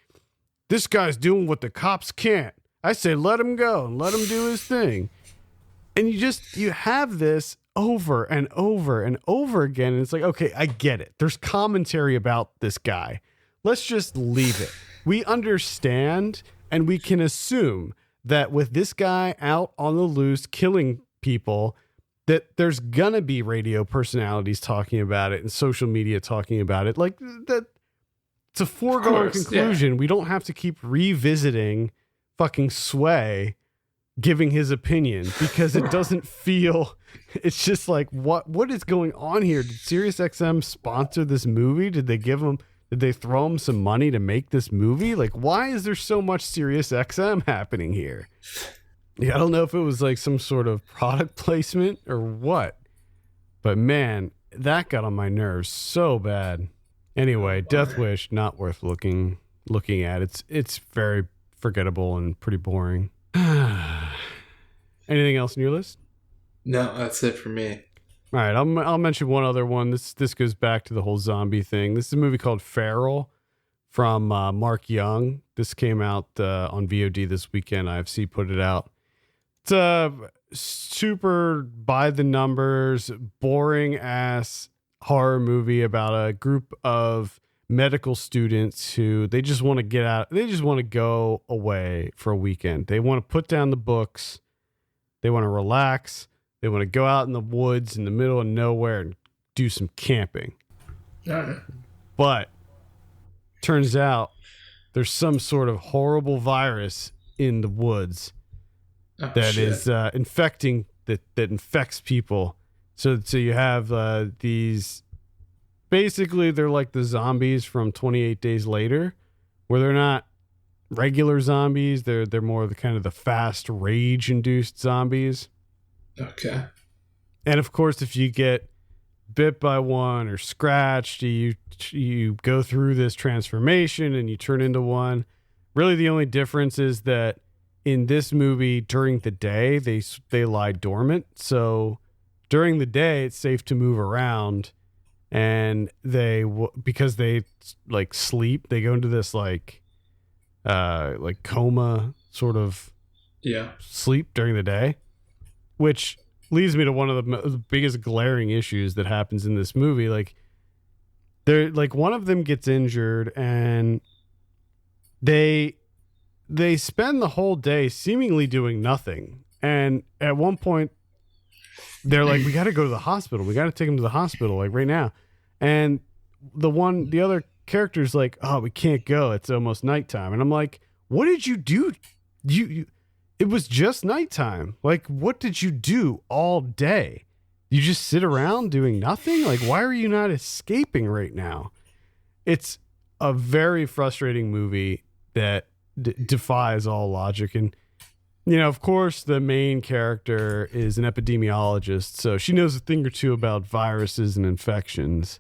this guy's doing what the cops can't. I say, let him go and let him do his thing. And you have this over and over and over again. And it's like, okay, I get it. There's commentary about this guy. Let's just leave it. We understand and we can assume that with this guy out on the loose killing people, that there's gonna be radio personalities talking about it and social media talking about it. Like that, it's a foregone conclusion. Yeah. We don't have to keep revisiting fucking Sway giving his opinion because it doesn't feel. It's just like what is going on here? Did SiriusXM sponsor this movie? Did they throw him some money to make this movie? Like, why is there so much SiriusXM happening here? Yeah, I don't know if it was like some sort of product placement or what, but man, that got on my nerves so bad. Anyway, Death Wish, not worth looking at. It's very forgettable and pretty boring. Anything else on your list? No, that's it for me. All right, I'll mention one other one. This goes back to the whole zombie thing. This is a movie called Feral from Mark Young. This came out on VOD this weekend. IFC put it out. It's a super by the numbers, boring ass horror movie about a group of medical students who they just want to get out. They just want to go away for a weekend. They want to put down the books. They want to relax. They want to go out in the woods in the middle of nowhere and do some camping. But turns out there's some sort of horrible virus in the woods that is infecting that infects people. So you have these. Basically, they're like the zombies from 28 Days Later, where they're not regular zombies. They're more the kind of the fast rage-induced zombies. Okay. And of course, if you get bit by one or scratched, you go through this transformation and you turn into one. Really, the only difference is that in this movie, during the day, they lie dormant. So during the day, it's safe to move around. And because they like sleep, they go into this like coma sort of sleep during the day, which leads me to one of the biggest glaring issues that happens in this movie. Like one of them gets injured and they spend the whole day seemingly doing nothing. And at one point they're like, we got to go to the hospital. We got to take him to the hospital like right now. And the other character's like, oh, we can't go. It's almost nighttime. And I'm like, what did you do? It was just nighttime. Like, what did you do all day? You just sit around doing nothing? Like, why are you not escaping right now? It's a very frustrating movie that defies all logic. And, you know, of course, the main character is an epidemiologist, so she knows a thing or two about viruses and infections,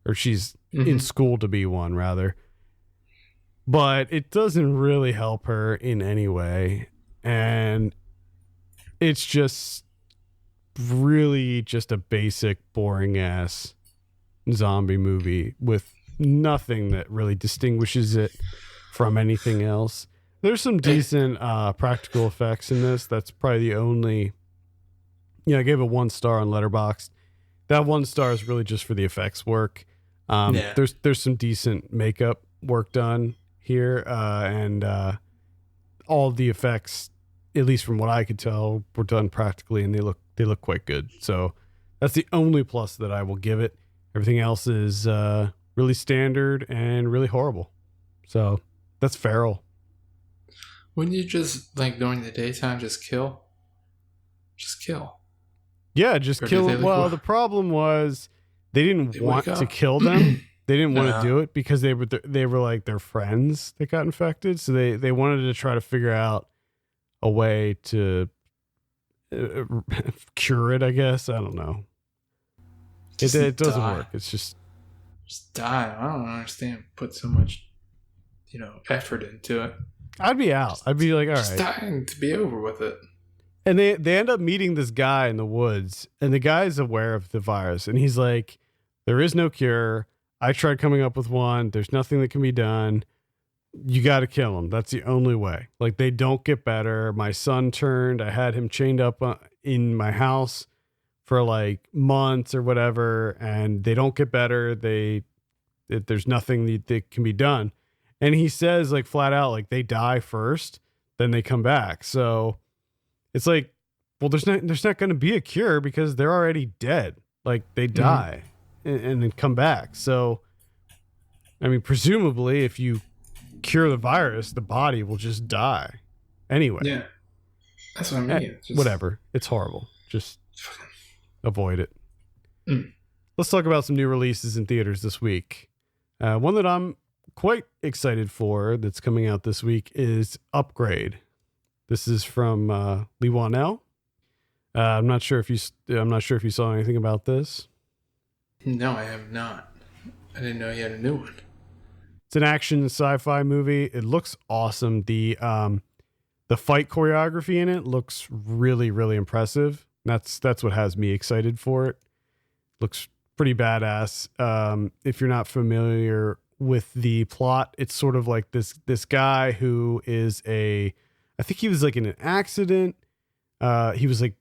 or she's in school to be one, rather. But it doesn't really help her in any way. And it's just really just a basic, boring-ass zombie movie with nothing that really distinguishes it from anything else. There's some decent practical effects in this. That's probably the only. I gave it 1 star on Letterboxd. That 1 star is really just for the effects work. There's some decent makeup work done here, and all the effects, at least from what I could tell, were done practically, and they look quite good. So that's the only plus that I will give it. Everything else is really standard and really horrible. So that's Feral. Wouldn't you just, like, during the daytime, just kill? Just kill. Yeah, just kill them. Well, the problem was they didn't want to kill them. They didn't want to do it because they were like their friends that got infected. So they wanted to try to figure out a way to cure it, I guess. I don't know. It doesn't work. It's just die. I don't understand. Put so much, effort into it. I'd be out. I'd be like, all right. Just dying to be over with it. And they end up meeting this guy in the woods, and the guy's aware of the virus, and he's like, there is no cure. I tried coming up with one. There's nothing that can be done. You got to kill him. That's the only way. Like, they don't get better. My son turned. I had him chained up in my house for like months or whatever, and they don't get better. There's nothing that can be done. And he says, like, flat out, like, they die first. then they come back. So it's like, well, there's not going to be a cure because they're already dead. Like they die and then come back. So, I mean, presumably if you cure the virus, the body will just die anyway. Yeah. That's what I mean. Whatever. It's horrible. Just avoid it. Let's talk about some new releases in theaters this week. One that I'm quite excited for that's coming out this week is Upgrade. This is from Lee Wanell. I'm not sure if you saw anything about this. No, I have not. I didn't know he had a new one. It's an action sci-fi movie. It looks awesome. The fight choreography in it looks really, really impressive. That's what has me excited for it. Looks pretty badass. If you're not familiar with the plot, it's sort of like this guy who is I think he was like in an accident. He was like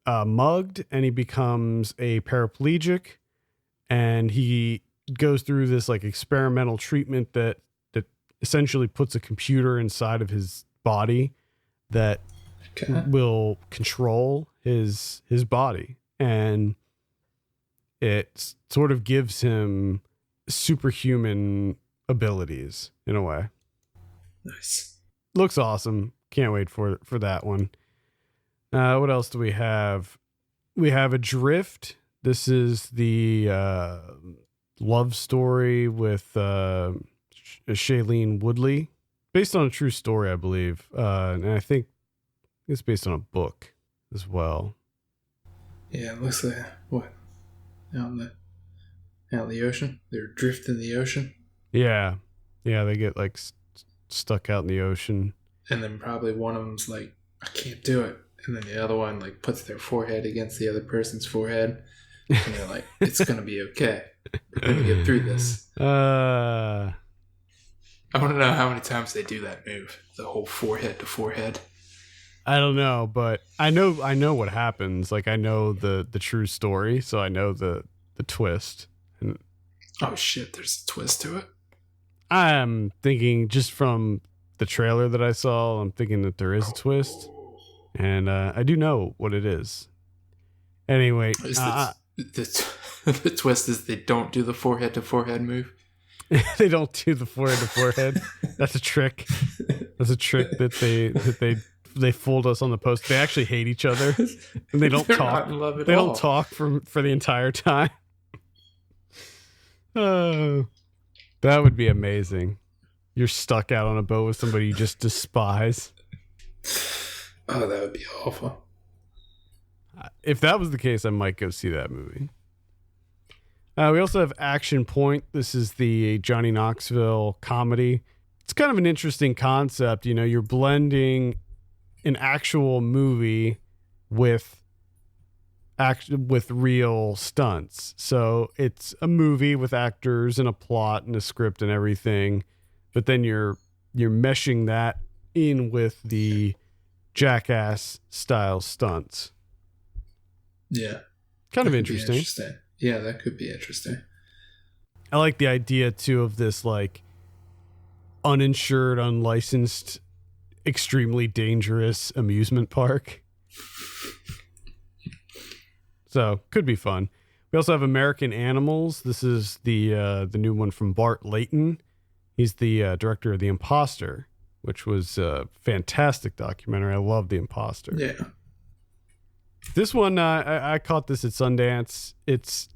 mugged and he becomes a paraplegic, and he goes through this like experimental treatment that essentially puts a computer inside of his body that will control his body, and it sort of gives him superhuman abilities in a way. Nice. Looks awesome. Can't wait for that one. What else do we have? We have Adrift. This is the love story with Shailene Woodley, based on a true story, I believe. And I think it's based on a book as well. Yeah, it looks like what? Out in the ocean? They're adrift in the ocean? Yeah. Yeah, they get like stuck out in the ocean. And then probably one of them's like, I can't do it. And then the other one like puts their forehead against the other person's forehead. And they're like, it's going to be okay. We're going to get through this. I want to know how many times they do that move. The whole forehead to forehead. I don't know, but I know what happens. Like I know the true story, so I know the twist. And oh shit, there's a twist to it. I'm thinking just from the trailer that I saw, I'm thinking that there is a twist, and I do know what it is. Anyway, the twist is they don't do the forehead to forehead move. They don't do the forehead to forehead. That's a trick. That's a trick that they fooled us on the post. They actually hate each other, and they don't talk. They don't talk for the entire time. Oh, that would be amazing. You're stuck out on a boat with somebody you just despise. Oh, that would be awful. If that was the case, I might go see that movie. We also have Action Point. This is the Johnny Knoxville comedy. It's kind of an interesting concept. You know, you're blending an actual movie with real stunts. So it's a movie with actors and a plot and a script and everything, but then you're meshing that in with the Jackass style stunts. Yeah. Kind of interesting. Yeah, that could be interesting. I like the idea too of this like uninsured, unlicensed, extremely dangerous amusement park. So could be fun. We also have American Animals. This is the new one from Bart Layton. He's the director of The Imposter, which was a fantastic documentary. I love The Imposter. Yeah. This one, I caught this at Sundance. It's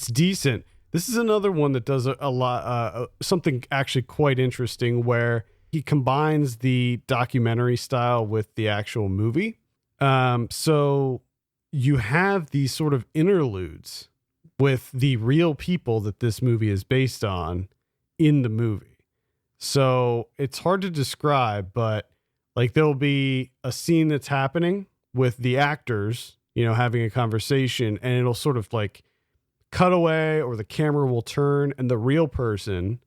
decent. This is another one that does a lot, something actually quite interesting, where he combines the documentary style with the actual movie. So you have these sort of interludes with the real people that this movie is based on in the movie. So it's hard to describe, but like there'll be a scene that's happening with the actors, you know, having a conversation, and it'll sort of like cut away, or the camera will turn and the real person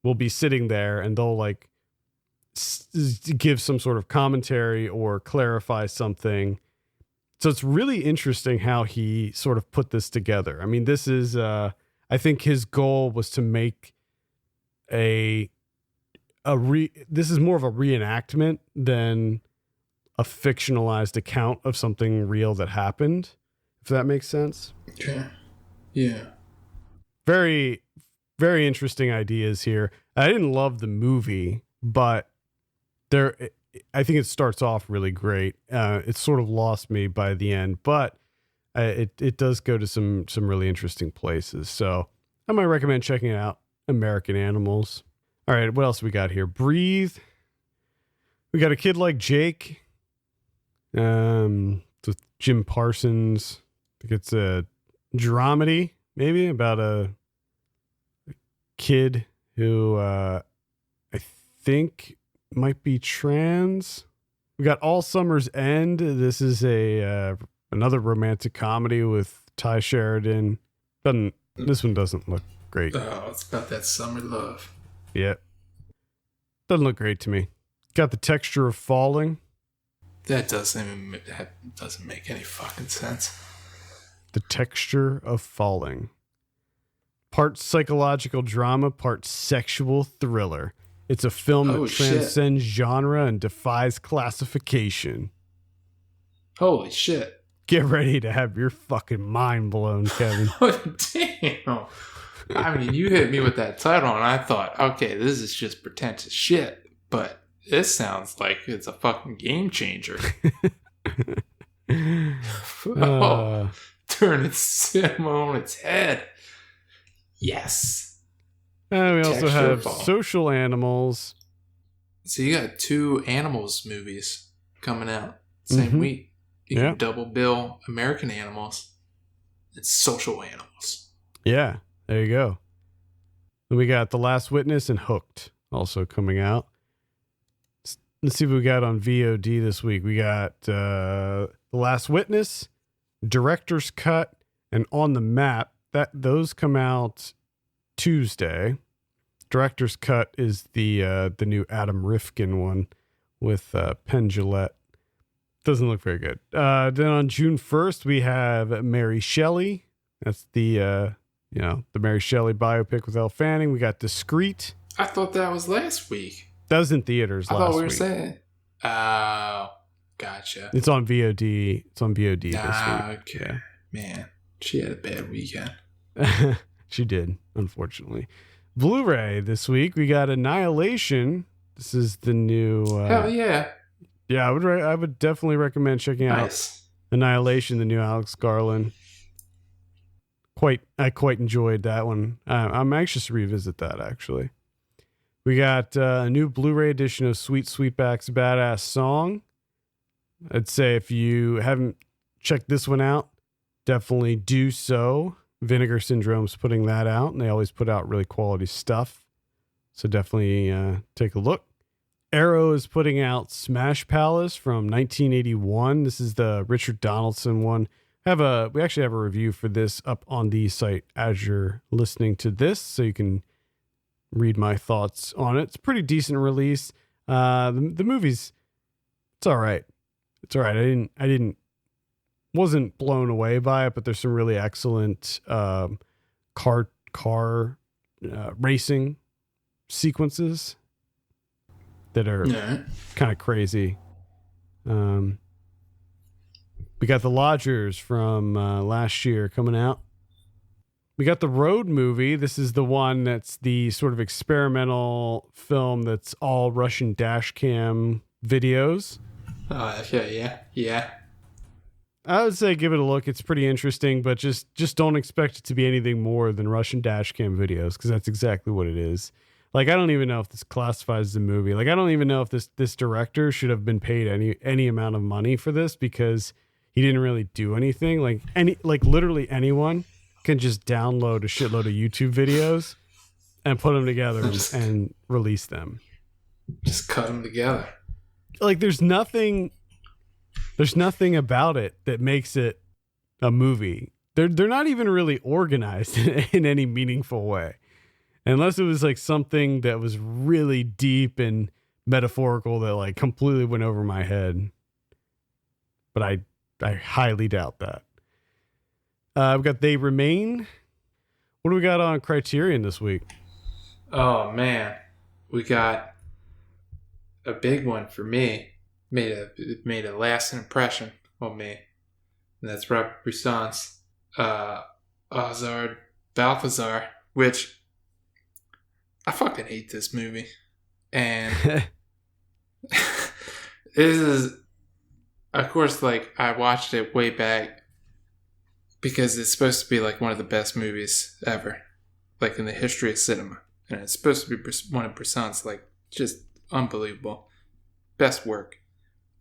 will be sitting there, and they'll like give some sort of commentary or clarify something. So it's really interesting how he sort of put this together. I mean, this is, I think his goal was to make this is more of a reenactment than a fictionalized account of something real that happened, if that makes sense. Okay. Yeah. Very, very interesting ideas here. I didn't love the movie, but I think it starts off really great. It sort of lost me by the end, but it does go to some really interesting places. So I might recommend checking it out. American Animals. All right, what else we got here? Breathe. We got A Kid Like Jake. With Jim Parsons. I think it's a dramedy, maybe, about a kid who I think might be trans. We got All Summer's End. This is another romantic comedy with Ty Sheridan. This one doesn't look great. Oh, it's about that summer love. Yeah. Doesn't look great to me. Got The Texture of Falling. That doesn't make any fucking sense. The Texture of Falling. Part psychological drama, part sexual thriller. It's a film that transcends genre and defies classification. Holy shit. Get ready to have your fucking mind blown, Kevin. Oh, damn. I mean, you hit me with that title and I thought, okay, this is just pretentious shit. But this sounds like it's a fucking game changer. Turn its cinema on its head. Yes. We also have Social Animals. So you got 2 Animals movies coming out same week. You can double bill American Animals and Social Animals. Yeah, there you go. Then we got The Last Witness and Hooked also coming out. Let's see what we got on VOD this week. We got The Last Witness, Director's Cut, and On the Map. Those come out Tuesday. Director's Cut is the new Adam Rifkin one with Penn Jillette. Doesn't look very good. Then on June 1st, we have Mary Shelley. That's the Mary Shelley biopic with Elle Fanning. We got Discreet. I thought that was last week. That was in theaters last week. I thought we were saying. Oh, gotcha. It's on VOD. It's on VOD this week. Okay. Yeah. Man, she had a bad weekend. She did, unfortunately. Blu-ray this week, we got Annihilation. This is the new... Hell yeah. Yeah, I would definitely recommend checking out Annihilation, the new Alex Garland. I quite enjoyed that one. I'm anxious to revisit that, actually. We got a new Blu-ray edition of Sweet Sweetback's Badass Song. I'd say if you haven't checked this one out, definitely do so. Vinegar Syndrome's putting that out, and they always put out really quality stuff. So definitely take a look. Arrow is putting out Smash Palace from 1981. This is the Richard Donaldson one. We actually have a review for this up on the site as you're listening to this, so you can read my thoughts on it. It's a pretty decent release. The movie's, it's all right. It's all right. Wasn't blown away by it, but there's some really excellent car racing sequences that are kind of crazy. We got The Lodgers from last year coming out. We got The Road movie. This is the one that's the sort of experimental film that's all Russian dash cam videos. Yeah. I would say give it a look. It's pretty interesting, but just don't expect it to be anything more than Russian dash cam videos, because that's exactly what it is. Like, I don't even know if this classifies as a movie. Like, I don't even know if this director should have been paid any amount of money for this, because he didn't really do anything. Like literally anyone can just download a shitload of YouTube videos and put them together and release them. Just cut them together. Like, there's nothing about it that makes it a movie. They're not even really organized in any meaningful way. Unless it was like something that was really deep and metaphorical that like completely went over my head. But I highly doubt that. We've got They Remain. What do we got on Criterion this week? Oh, man. We got a big one for me. it made a lasting impression on me. And that's Robert Bresson's Ozard Balthazar, which I fucking hate this movie. And this is, of course, like, I watched it way back because it's supposed to be like one of the best movies ever, like in the history of cinema. And it's supposed to be one of Bresson's, like, just unbelievable best work.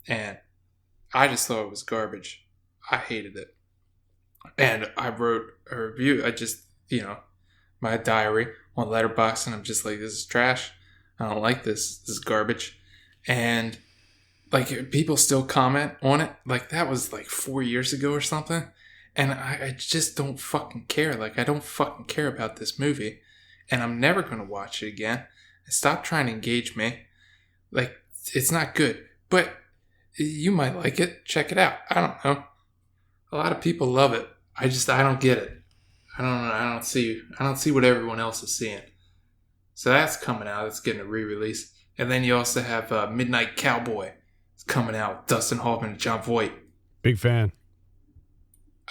And I just thought it was garbage. I hated it. And I wrote a review. I just, my diary on Letterboxd, and I'm just like, this is trash. I don't like this. This is garbage. And like, people still comment on it. Like, that was like 4 years ago or something. And I just don't fucking care. Like, I don't fucking care about this movie. And I'm never going to watch it again. Stop trying to engage me. Like, it's not good. But you might like it. Check it out. I don't know. A lot of people love it. I don't get it. I don't know. I don't see what everyone else is seeing. So that's coming out. It's getting a re-release. And then you also have Midnight Cowboy. It's coming out with Dustin Hoffman and Jon Voight. Big fan.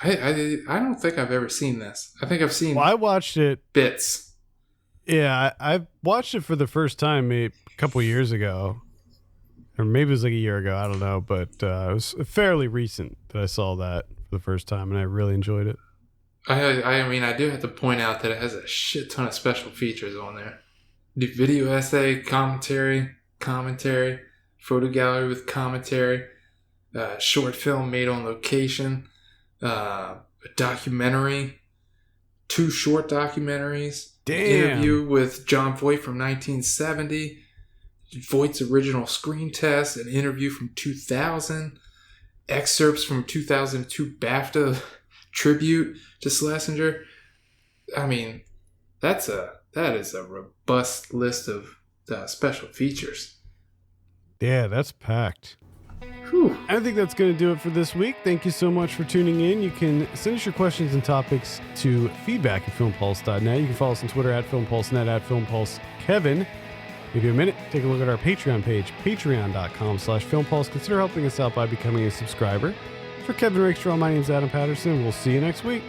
I don't think I've ever seen this. I think I've seen I watched it. Bits. Yeah, I watched it for the first time maybe a couple years ago. Or maybe it was like a year ago. I don't know. But it was fairly recent that I saw that for the first time. And I really enjoyed it. I mean, I do have to point out that it has a shit ton of special features on there. The video essay, commentary, photo gallery with commentary, short film made on location, a documentary, 2 short documentaries, interview with Jon Voight from 1970, Voight's original screen test, an interview from 2000, excerpts from 2002 BAFTA tribute to Schlesinger. I mean, that is a robust list of special features. Yeah, that's packed. Whew. I think that's going to do it for this week. Thank you so much for tuning in. You can send us your questions and topics to feedback@filmpulse.net. You can follow us on Twitter @FilmPulseNet, @FilmPulseKevin. Give you a minute, take a look at our Patreon page, patreon.com/FilmPulse. Consider helping us out by becoming a subscriber. For Kevin Rakestraw, my name is Adam Patterson. We'll see you next week.